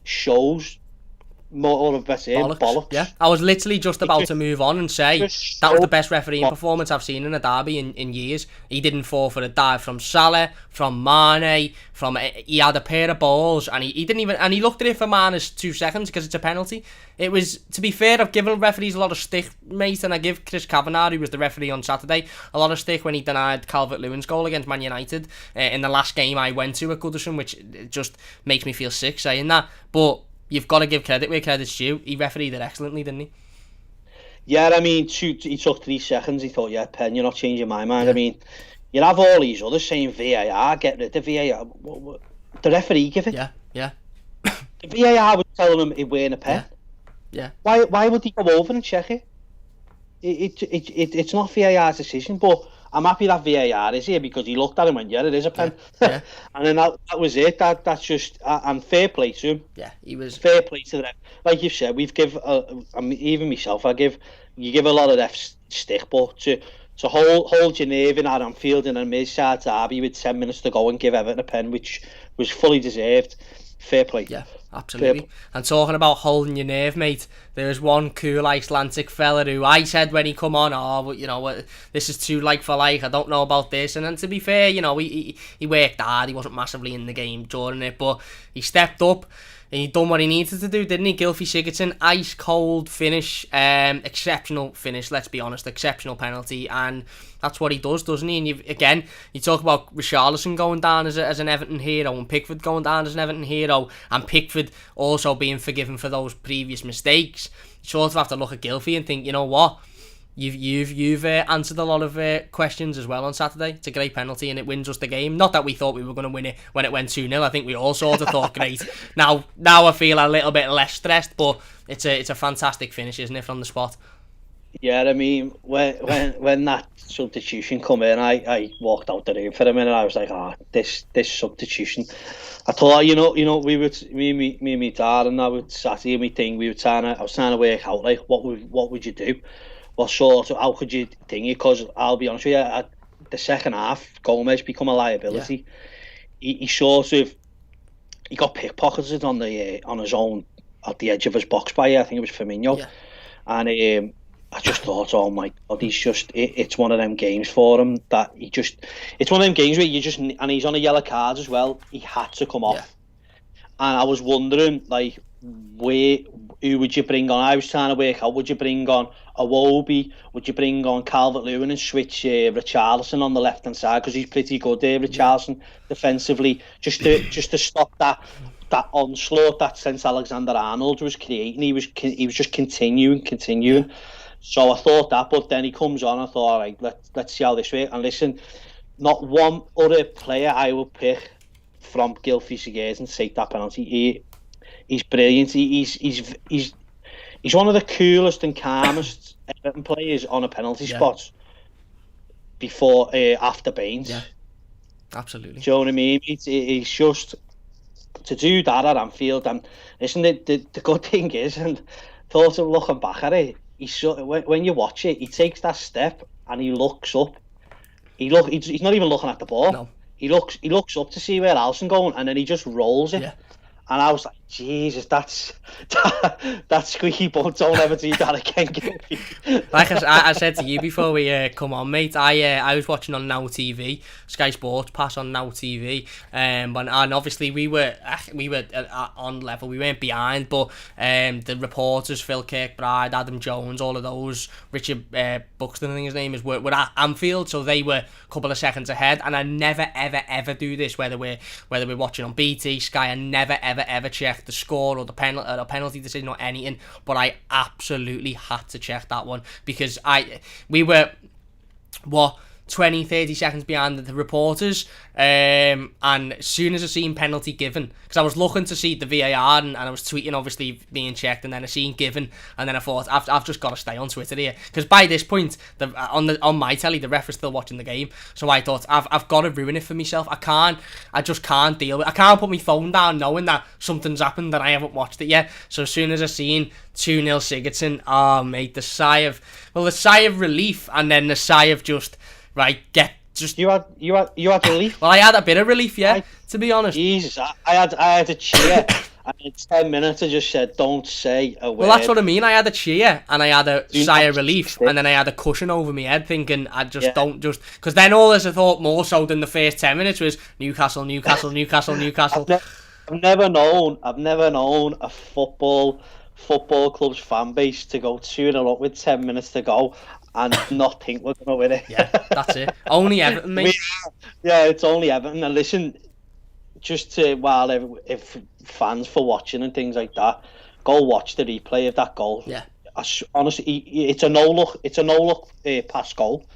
shows more of bollocks. Yeah, I was literally just about to move on and say that was the best refereeing performance I've seen in a derby in years. He didn't fall for a dive from Salah, from Mane, he had a pair of balls, and he didn't even, and he looked at it for minus 2 seconds because it's a penalty. It was, to be fair, I've given referees a lot of stick, mate, and I give Chris Kavanagh, who was the referee on Saturday, a lot of stick when he denied Calvert-Lewin's goal against Man United in the last game I went to at Goodison, which just makes me feel sick saying that. But you've got to give credit where credit's due. He refereed it excellently, didn't he? Yeah, I mean, he took 3 seconds. He thought, yeah, Penn, you're not changing my mind. Yeah. I mean, you have all these others saying VAR, get rid of VAR. The referee give it. Yeah. The VAR was telling him he wearing a pen. Yeah. Why would he go over and check it? It's not VAR's decision, but I'm happy that VAR is here because he looked at him and went, yeah, it is a pen. Yeah. And then that was it. That's just, and fair play to him. Yeah, he was. Fair play to them. Like you've said, even myself, you give a lot of refs stick, but to hold your nerve in at Anfield in a mid-side derby with 10 minutes to go and give Everton a pen, which was fully deserved. Fair play. Yeah, absolutely. And talking about holding your nerve, mate, there's one cool Icelandic fella who I said when he come on, this is too like for like, I don't know about this. And then to be fair, he worked hard, he wasn't massively in the game during it, but he stepped up and he done what he needed to do, didn't he? Gylfi Sigurdsson, ice cold finish, exceptional finish, let's be honest, exceptional penalty, and that's what he does, doesn't he? And you talk about Richarlison going down as an Everton hero, and Pickford going down as an Everton hero, and Pickford also being forgiven for those previous mistakes. You sort of have to look at Gylfi and think, you know what? You've answered a lot of questions as well on Saturday. It's a great penalty and it wins us the game. Not that we thought we were going to win it when it went 2-0. I think we all sort of thought great. Now I feel a little bit less stressed, but it's a fantastic finish, isn't it, from the spot? Yeah, I mean, when that substitution come in, I walked out the room for a minute. I was like, this substitution. I thought, we would, me and my dad, and I would sat here, me thing. I was trying to work out like what would you do? How could you think it? Because I'll be honest with you, at the second half, Gomez become a liability. Yeah. He got pickpocketed on his own at the edge of his box by, I think it was Firmino. Yeah. And I just thought, oh my God, it's one of them games for him that it's one of them games where and he's on a yellow card as well, he had to come off. And I was wondering, like, who would you bring on? I was trying to work out, would you bring on Iwobi? Would you bring on Calvert-Lewin and switch Richarlison on the left-hand side? Because he's pretty good there, Richarlison, defensively, just to stop that onslaught that since Alexander-Arnold was creating. He was just continuing. So I thought that, but then he comes on, I thought, all right, let's see how this works. And listen, not one other player I would pick from Gylfi Sigurdsson to take that penalty. He's brilliant. He's one of the coolest and calmest Everton players on a penalty spot after Baines. Yeah, absolutely. Do you know what I mean? He's just to do that at Anfield, and isn't it the good thing is, and thought of looking back at it, when you watch it, he takes that step and he looks up. He's not even looking at the ball. No. He looks up to see where Alisson going, and then he just rolls it. Yeah. And I was like, Jesus, that's squeaky bum. Don't ever do that again. Like I said to you before we come on, mate, I was watching on Now TV, Sky Sports pass on Now TV, and obviously we were on level, we weren't behind, but the reporters, Phil Kirkbride, Adam Jones, all of those, Richard Buxton, I think his name is, were at Anfield, so they were a couple of seconds ahead, and I never ever do this, whether we're watching on BT, Sky, I never ever check the score or the penalty decision or anything, but I absolutely had to check that one, because we were 20-30 seconds behind the reporters, and as soon as I seen penalty given, because I was looking to see the VAR and I was tweeting obviously being checked, and then I seen given, and then I thought I've just got to stay on Twitter here, because by this point on my telly the ref is still watching the game, so I thought I've got to ruin it for myself. I just can't deal with it. I can't put my phone down knowing that something's happened and I haven't watched it yet. So as soon as I seen 2-0 Sigurdsson, oh mate, the sigh of relief, and then the sigh of just right, you had relief. Well, I had a bit of relief, yeah, to be honest. Jesus, I had a cheer, and in 10 minutes I just said, don't say a word. Well, that's what I mean. I had a cheer, and I had a sigh of relief, and then I had a cushion over my head, thinking because then all as I thought more so than the first 10 minutes was Newcastle. I've never known a football club's fan base to go 2-0 up with 10 minutes to go and not think we're going to win it. Yeah, that's it. Only Everton, mate. Yeah, it's only Everton. And listen, just to, if fans for watching and things like that, go watch the replay of that goal. Yeah. Honestly, it's a no-look pass goal.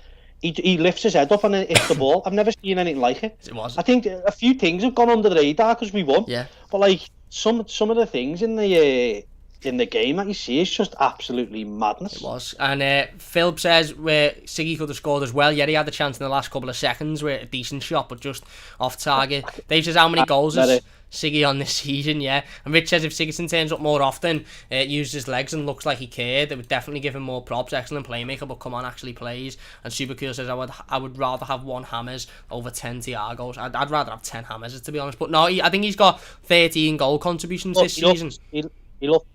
He lifts his head up and hits the ball. I've never seen anything like it. It was. I think a few things have gone under the radar because we won. Yeah. But like some of the things in the game that you see is just absolutely madness. It was. And Phil says where Siggy could have scored as well. Yeah, he had the chance in the last couple of seconds with a decent shot, but just off target. Dave says how many goals is Siggy on this season, yeah. And Rich says if Sigurdsson turns up more often, uses his legs and looks like he cared, it would definitely give him more props. Excellent playmaker, but come on, actually plays. And Supercool says I would rather have 1 Hammers over 10 Thiagos. I'd rather have 10 Hammers, to be honest. But no, I think he's got 13 goal contributions this season. He looked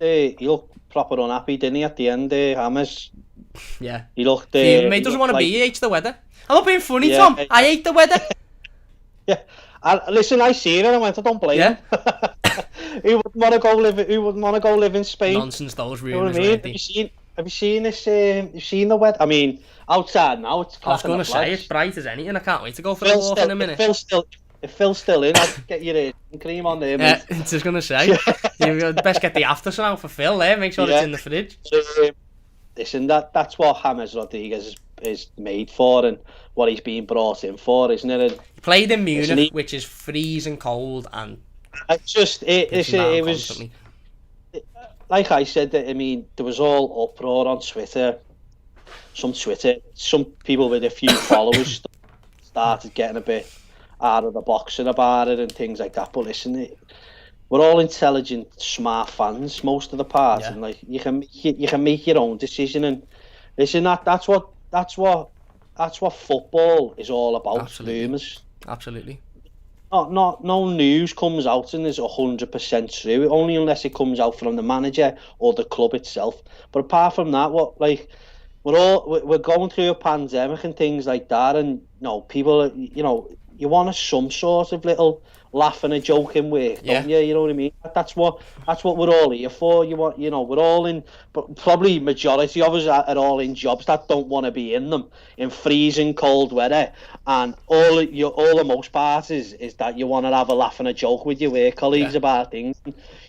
proper unhappy, didn't he, at the end, Hammers? Yeah. He looked... mate doesn't want to be, he hates the weather. I'm not being funny, Tom. I hate the weather. Yeah. Listen, I see it and I went, I don't blame him. Who wouldn't want to go live in Spain? Nonsense, those rumours, you know what I mean? Have you seen this? You've seen the weather? I mean, outside now, it's... I was going to say, it's bright as anything. I can't wait to go for a walk in a minute. If Phil's still in, I'll get your cream on there, mate. I was going to say, you best get the after out for Phil there, make sure it's in the fridge. Listen, that's what James Rodriguez is made for and what he's being brought in for, isn't it? He played in Munich, which is freezing cold, and it was... Like I said, I mean, there was all uproar on Twitter. Some people with a few followers started getting a bit out of the boxing about it and things like that. But listen, we're all intelligent, smart fans most of the part, and like you can make your own decision. And listen, that's what football is all about. Absolutely. Rumours. Absolutely. No news comes out and is 100% true. Only unless it comes out from the manager or the club itself. But apart from that, we're going through a pandemic and things like that, and people, you want some sort of little laugh and a joke in work, don't you? You know what I mean? That's what we're all here for. We're all in, but probably majority of us are all in jobs that don't want to be in them in freezing cold weather, and all the most part is that you want to have a laugh and a joke with your work colleagues about things.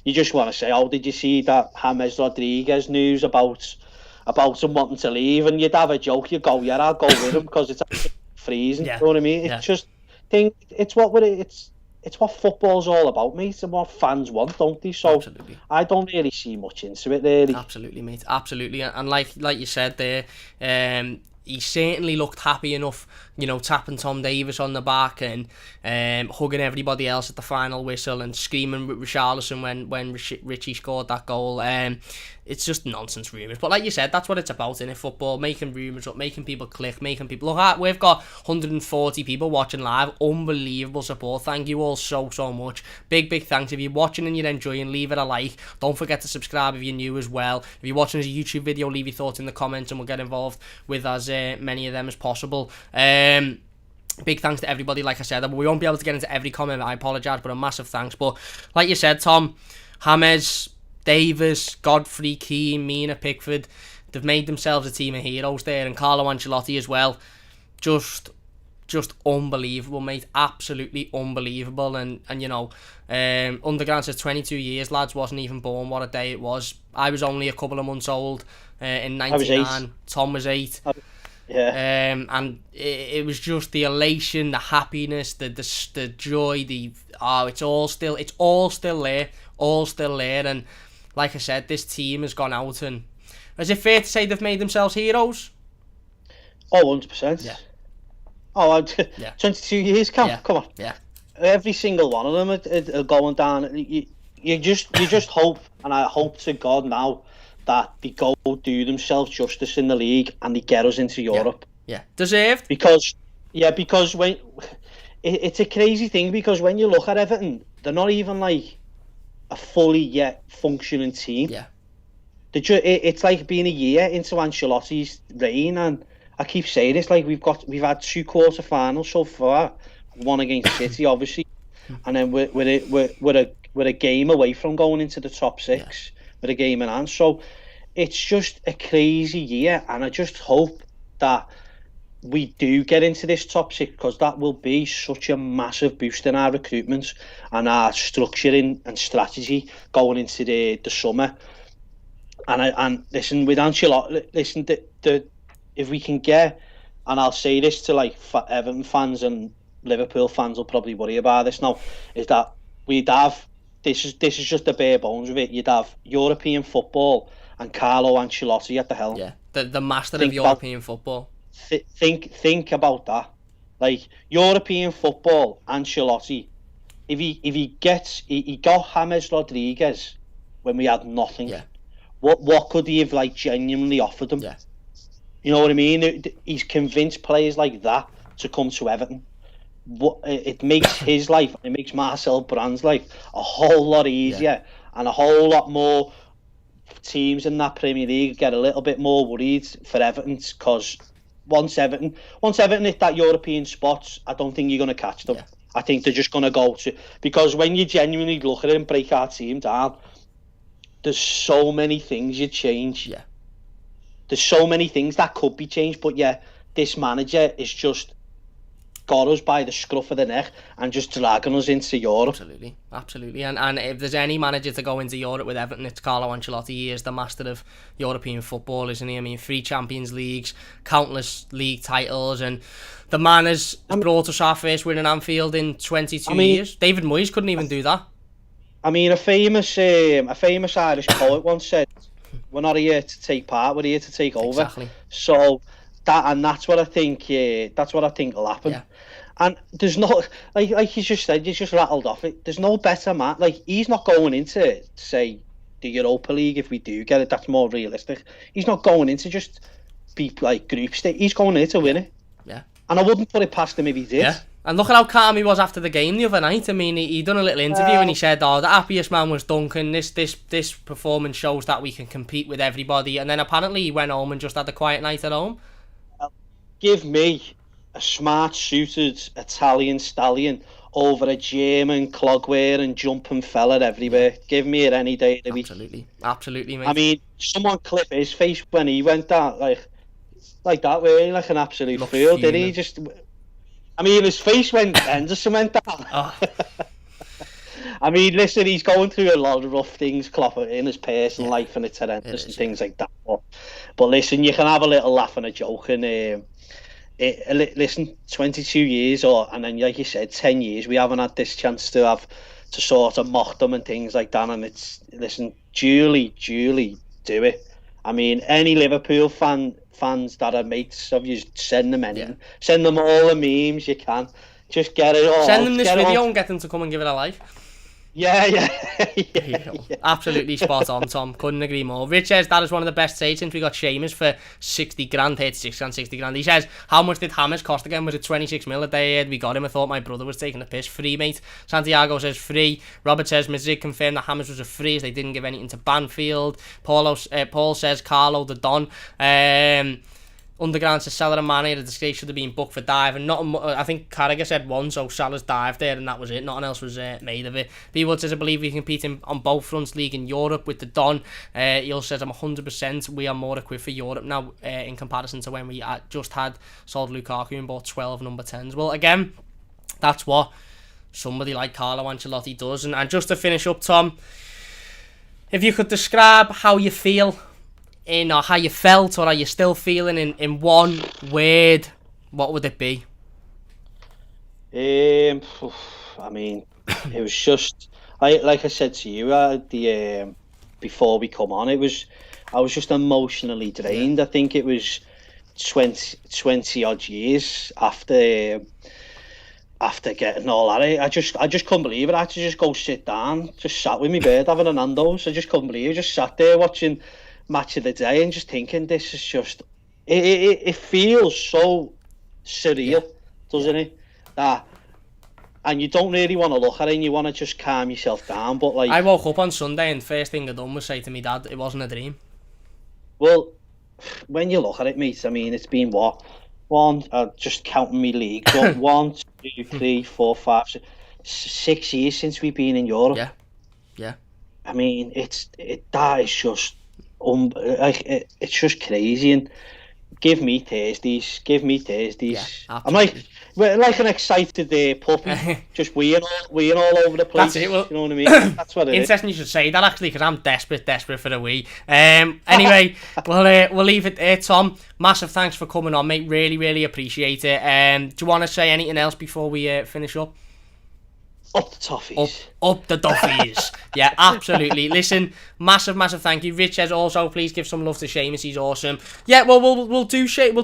You just want to say, "Oh, did you see that James Rodriguez news about him wanting to leave?" And you'd have a joke. You go, "Yeah, I'll go with him because it's freezing." You know what I mean? It's just. It's what football's all about, mate, and what fans want, don't they? So absolutely. I don't really see much into it, really. Absolutely, mate. Absolutely, and like you said there, he certainly looked happy enough, you know, tapping Tom Davies on the back and hugging everybody else at the final whistle and screaming with Richarlison when Richie scored that goal. It's just nonsense rumours. But like you said, that's what it's about in football, making rumours up, making people click, making people... Look, we've got 140 people watching live. Unbelievable support. Thank you all so much. Big thanks. If you're watching and you're enjoying, leave it a like. Don't forget to subscribe if you're new as well. If you're watching as a YouTube video, leave your thoughts in the comments and we'll get involved with as many of them as possible. Big thanks to everybody, like I said. We won't be able to get into every comment, I apologise, but a massive thanks. But like you said, Tom, James, Davies, Godfrey, Keane, Mina, Pickford, they've made themselves a team of heroes there, and Carlo Ancelotti as well. Just unbelievable, mate. Absolutely unbelievable. And you know, Underground says 22 years, lads, wasn't even born. What a day it was. I was only a couple of months old in 99. Tom was 8. Yeah. And it was just the elation, the happiness, the joy, it's all still there. And like I said, this team has gone out, and is it fair to say they've made themselves heroes? Oh, 100%. Yeah. Oh, 22 years, come on. Yeah. Every single one of them are going down. You just hope, and I hope to God now, that they go do themselves justice in the league and they get us into Europe. Yeah. Deserved. Because when it's a crazy thing, because when you look at Everton, they're not even like a fully yet functioning team. Yeah. It's like being a year into Ancelotti's reign, and I keep saying this, like we've had 2 quarter-finals so far, one against City obviously, and then we're a game away from going into the top 6 with a game in hand. So it's just a crazy year, and I just hope that we do get into this top 6, because that will be such a massive boost in our recruitment and our structuring and strategy going into the summer. And listen, with Ancelotti, if we can get, and I'll say this to like Everton fans and Liverpool fans will probably worry about this now, is that we'd have, this is just the bare bones of it, you'd have European football and Carlo Ancelotti at the helm. Yeah, the master of European football. Think about that. Like, European football, Ancelotti, if he got James Rodriguez when we had nothing. Yeah. What could he have like genuinely offered them? Yeah. You know what I mean? He's convinced players like that to come to Everton. It makes his life, it makes Marcel Brand's life a whole lot easier, and a whole lot more teams in that Premier League get a little bit more worried for Everton, because once Everton hit that European spots, I don't think you're going to catch them. Yeah. I think they're just going to go to, because when you genuinely look at it and break our team down, there's so many things you change. Yeah. There's so many things that could be changed, but this manager is just got us by the scruff of the neck and just dragging us into Europe. Absolutely. And if there's any manager to go into Europe with Everton, it's Carlo Ancelotti. He is the master of European football, isn't he? I mean, 3 Champions Leagues, countless league titles, and the man has brought us our first win in Anfield in 22 years. David Moyes couldn't even do that. I mean, a famous Irish poet once said, "We're not here to take part; we're here to take over." Exactly. So that's what I think. That's what I think will happen. Yeah. And there's no, like you just said, you just rattled off it. There's no better man. Like, he's not going into, say, the Europa League if we do get it. That's more realistic. He's not going into just be like group stage. He's going in to win it. Yeah. And I wouldn't put it past him if he did. Yeah. And look at how calm he was after the game the other night. I mean, he done a little interview and he said, the happiest man was Duncan. This performance shows that we can compete with everybody. And then apparently he went home and just had a quiet night at home. Give me a smart suited Italian stallion over a German clog-wearing jumping fella everywhere. Give me it any day of the week. Absolutely, mate. I mean, someone clip his face when he went down like that, really, like an absolute fool, did he? I mean, his face when Henderson went down. Oh. I mean, listen, he's going through a lot of rough things, Klopp, in his personal life, and it's horrendous and things like that. But listen, you can have a little laugh and a joke, and listen, 22 years, and then, like you said, 10 years, we haven't had this chance to sort of mock them and things like that, and it's, listen, duly do it. I mean, any Liverpool fan fans that are mates of you, send them anything. Send them all the memes you can. Just get it all. Send them this video and get them to come and give it a like. Yeah. Absolutely spot on, Tom. Couldn't agree more. Rich says that is one of the best trades since we got Seamus for 60 grand, 36 grand, 60 grand. He says, how much did Hammers cost again? Was it 26 mil a day? We got him. I thought my brother was taking a piss. Free, mate. Santiago says free. Robert says Madrid confirmed that Hammers was a free as they didn't give anything to Banfield. Paul says Carlo the Don. Underground says Salah and Mane, the disgrace should have been booked for diving. I think Carragher said one, so Salah's dived there and that was it. Nothing else was made of it. B-Wood says, I believe we compete on both fronts, league in Europe with the Don. He says, I'm 100%. We are more equipped for Europe now in comparison to when we just had sold Lukaku and bought 12 number 10s. Well, again, that's what somebody like Carlo Ancelotti does. And just to finish up, Tom, if you could describe how you feel or how you felt, or are you still feeling in one word, what would it be? I mean, it was just, like I said to you before we come on, I was just emotionally drained. I think it was 20 odd years after getting all that. I just couldn't believe it. I had to just go sit down, just sat with my bird having a Nando's. I just couldn't believe it. Just sat there watching Match of the Day and just thinking, this is just, it feels so surreal, doesn't it? And you don't really want to look at it and you want to just calm yourself down, but like, I woke up on Sunday and first thing I done was say to my dad, it wasn't a dream. Well, when you look at it, mate, I mean, it's been what? Just counting me leagues, 1, 2, 3, 4, 5, 6 years since we've been in Europe. Yeah. I mean, that is just it's just crazy, and give me Thursdays. Yeah, I'm like an excited puppy, just weeing all over the place. That's it. Well, you know what I mean? That's what it is. Interesting you should say that, actually, because I'm desperate for a wee. Anyway, we'll leave it there, Tom. Massive thanks for coming on, mate. Really appreciate it. Do you want to say anything else before we finish up? Up the toffees. Up the toffees. Yeah, absolutely. Listen, massive thank you. Rich says also, please give some love to Seamus. He's awesome. Yeah, well, we'll touch on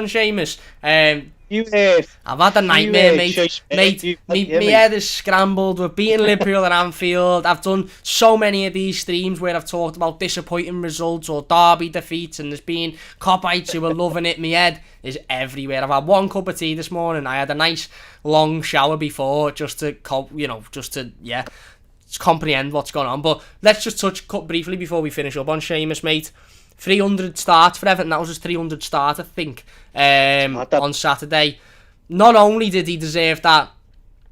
Seamus. I've had a nightmare, mate. My head is scrambled. We've beaten Liverpool at Anfield. I've done so many of these streams where I've talked about disappointing results or derby defeats, and there's been copites who are loving it. My head is everywhere. I've had one cup of tea this morning. I had a nice long shower before just to comprehend what's going on. But let's just touch briefly before we finish up on Seamus, mate. 300 starts for Everton. That was his 300 start, I think, on Saturday. Not only did he deserve that,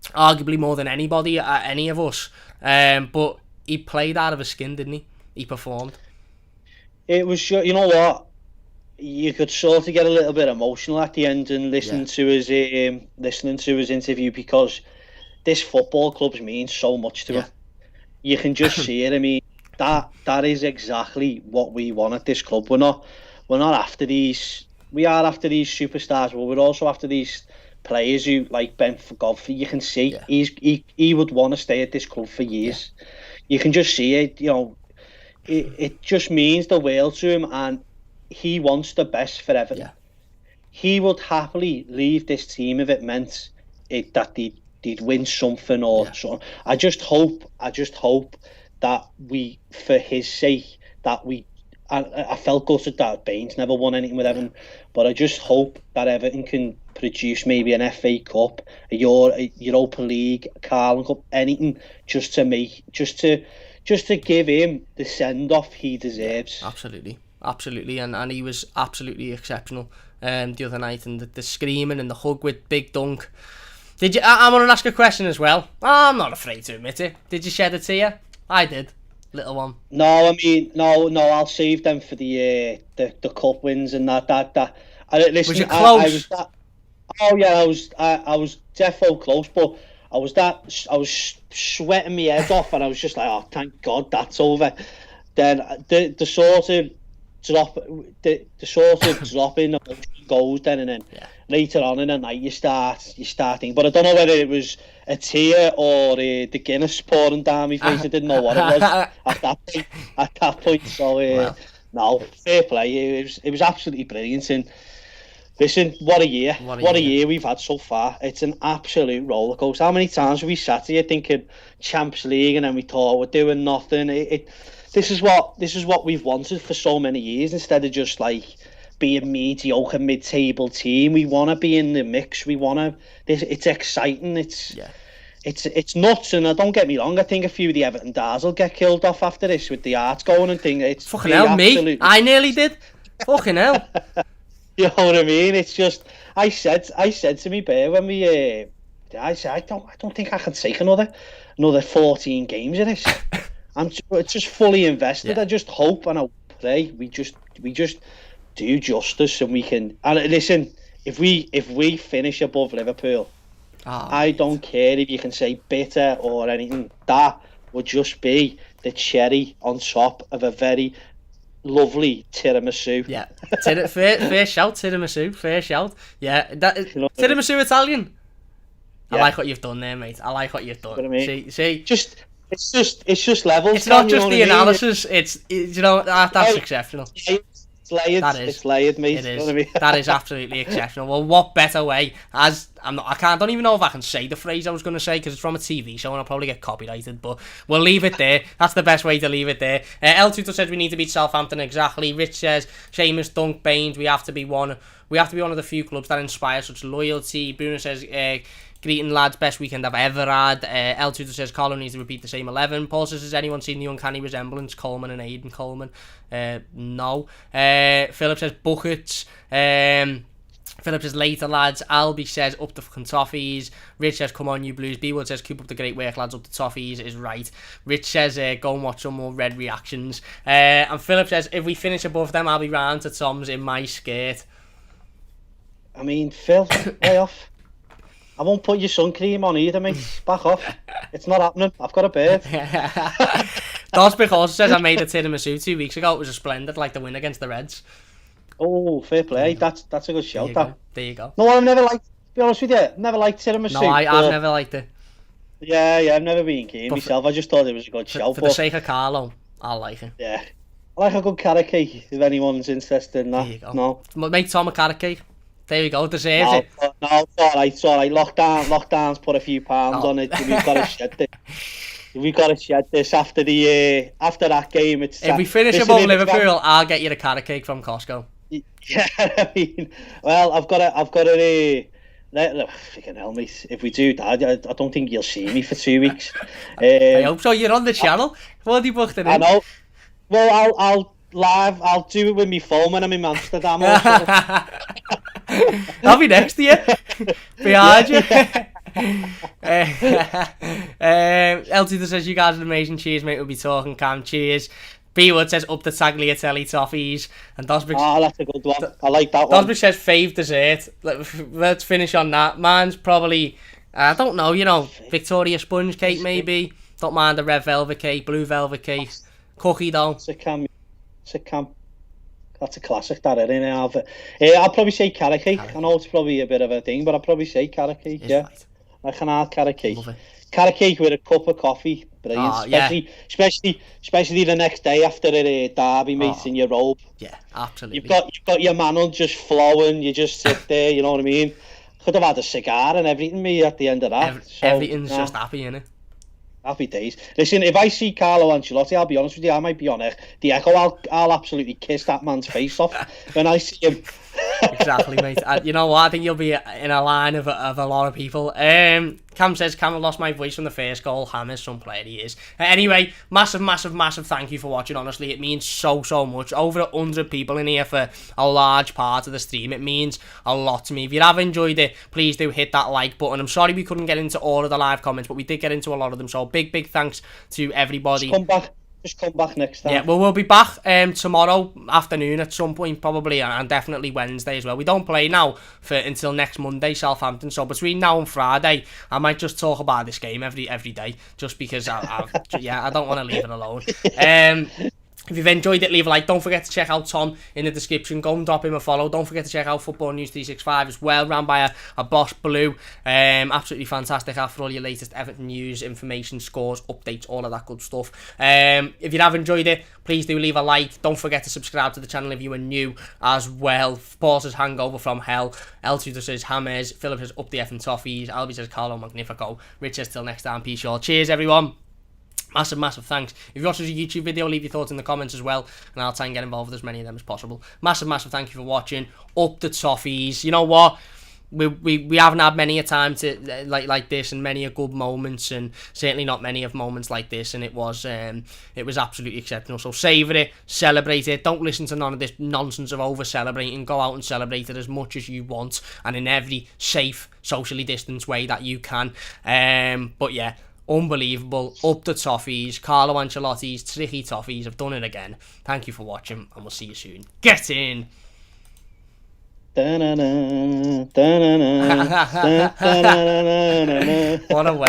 arguably more than anybody, any of us, but he played out of his skin, didn't he? He performed. It was, you know what, you could sort of get a little bit emotional at the end and listening to his interview, because this football club means so much to him. You can just see it. I mean, that is exactly what we want at this club. We're not after these. We are after these superstars, but we're also after these players who, like Godfrey. You can see he would want to stay at this club for years. You can just see it. You know, it just means the world to him, and he wants the best for Everton. He would happily leave this team if it meant that they'd win something or something. I just hope that we, for his sake, that we. I felt gutted that Baines never won anything with Everton, but I just hope that Everton can produce maybe an FA Cup, a Europa League, a Carling Cup, anything, just to give him the send off he deserves. Absolutely, and he was absolutely exceptional the other night, and the screaming and the hug with Big Dunk. Did you? I want to ask a question as well. I'm not afraid to admit it. Did you shed a tear? I did. Little one. No, I mean, no. I'll save them for the cup wins and that. Listen, was you close? I was defo close, but I was sweating my head off, and I was just like, oh, thank God that's over. Then the sort of dropping of goals then, and then later on in the night you start thinking, but I don't know whether it was a tear or the Guinness pouring down my face. I didn't know what it was at that point. So No, fair play. It was absolutely brilliant. And listen, what a year. What a year we've had so far. It's an absolute rollercoaster. How many times have we sat here thinking Champions League and then we thought we're doing nothing? This is what we've wanted for so many years, instead of just like being mediocre mid-table team. We want to be in the mix. We want to. It's exciting. It's nuts, and don't get me wrong, I think a few of the Everton stars will get killed off after this with the arts going and things. It's fucking hell, me. I nearly did. Fucking hell. You know what I mean? It's just, I said to me bear when we, I said I don't think I can take another 14 games of this. I'm just fully invested. I just hope and I pray we just do justice and we can. And listen, if we finish above Liverpool. I don't care if you can say bitter or anything. That would just be the cherry on top of a very lovely tiramisu. Yeah, fair shout, tiramisu. Fair shout. Yeah, tiramisu Italian. Yeah. I like what you've done there, mate. I like what you've done. What I mean? See, it's just levels. It's not just the analysis. It's that's exceptional. It's layered. It's layered, mate. It is. You know what I mean? That is absolutely exceptional. Well, what better way? I don't even know if I can say the phrase I was going to say because it's from a TV show and I'll probably get copyrighted. But we'll leave it there. That's the best way to leave it there. El Tutor says we need to beat Southampton. Exactly. Rich says Seamus, Dunk, Baines. We have to be one of the few clubs that inspire such loyalty. Bruno says. Greeting lads, best weekend I've ever had. El Tutor says Carlo needs to repeat the same 11. Paul says, has anyone seen the uncanny resemblance? Coleman and Aidan Coleman. No. Philip says buckets. Philip says later lads. Albie says up the fucking toffees. Rich says come on you blues. B-Wood says keep up the great work lads, up the toffees is right. Rich says go and watch some more red reactions. And Philip says if we finish above them I'll be round to Tom's in my skirt. I mean, Phil, way off. I won't put your sun cream on either, mate. Back off. It's not happening. I've got a beard. Dosbick also says I made a tiramisu 2 weeks ago. It was a splendid, like the win against the Reds. Oh, fair play. That's a good shout. There you go. No, I've never liked, to be honest with you, never liked tiramisu. No, I've never liked it. Yeah, I've never been keen myself. I just thought it was a good shout. For the sake of Carlo, I like it. Yeah. I like a good carrot cake, if anyone's interested in that. There you go. No. Make Tom a carrot cake. There we go, deserves it. No, it's alright. Lockdown's put a few pounds on it. We've got to shed this. We've got to shed this after that game. If we finish above Liverpool, I'll get you a carrot cake from Costco. Yeah, I mean, well, I've got a freaking hell, mate. If we do that, I don't think you'll see me for 2 weeks. I hope so. You're on the channel. What have you booked it in? I know. Well, I'll do it with my phone when I'm in Amsterdam. I'll be next to you, behind you. LT says you guys are amazing. Cheers, mate. We'll be talking. Cam, cheers. B Wood says up the tagliatelle toffees, and Dosbick. Oh, that's a good one. I like that one. Dosbick says fave dessert. Let's finish on that. Mine's probably I don't know. Victoria sponge cake maybe. Don't mind the red velvet cake, blue velvet cake, cookie dough. It's a cam. That's a classic, that, isn't it? I'll probably say carrot cake. I know it's probably a bit of a thing, but I'll probably say carrot cake, yeah. Right. Like an hard carrot cake. Carrot cake with a cup of coffee. Brilliant. Especially the next day after a derby, mate, in your robe. Yeah, absolutely. You've got your mantle just flowing, you just sit there, you know what I mean? Could have had a cigar and everything, me, at the end of that. Everything's just happy, innit? Happy days. Listen, if I see Carlo Ancelotti, I'll be honest with you, I might be on the echo. I'll absolutely kiss that man's face off when I see him. Exactly, mate. You know what? I think you'll be in a line of a lot of people. Cam says, Cam, I lost my voice from the first goal. Hammers, some player he is. Anyway, massive thank you for watching, honestly. It means so much. Over 100 people in here for a large part of the stream. It means a lot to me. If you have enjoyed it, please do hit that like button. I'm sorry we couldn't get into all of the live comments, but we did get into a lot of them. So big thanks to everybody. Just come back next time. Yeah, well, we'll be back tomorrow afternoon at some point, probably, and definitely Wednesday as well. We don't play now until next Monday, Southampton. So between now and Friday, I might just talk about this game every day, just because I don't want to leave it alone. If you've enjoyed it, leave a like. Don't forget to check out Tom in the description. Go and drop him a follow. Don't forget to check out Football News 365 as well, ran by a boss Blue. Absolutely fantastic app for all your latest Everton news, information, scores, updates, all of that good stuff. If you have enjoyed it, please do leave a like. Don't forget to subscribe to the channel if you are new as well. Paul says Hangover from Hell. Eltuda says Hammers. Philip says Up the F and Toffees. Albie says Carlo Magnifico. Rich says till next time. Peace, y'all. Cheers, everyone. Massive thanks. If you watch this YouTube video, leave your thoughts in the comments as well, and I'll try and get involved with as many of them as possible. Massive thank you for watching. Up the Toffees. You know what? We haven't had many a time to like this, and many a good moments, and certainly not many of moments like this, and it was absolutely exceptional. So savour it, celebrate it. Don't listen to none of this nonsense of over celebrating. Go out and celebrate it as much as you want, and in every safe, socially distanced way that you can. But yeah, unbelievable. Up the Toffees. Carlo Ancelotti's tricky Toffees have done it again. Thank you for watching, and we'll see you soon. Get in. What a way.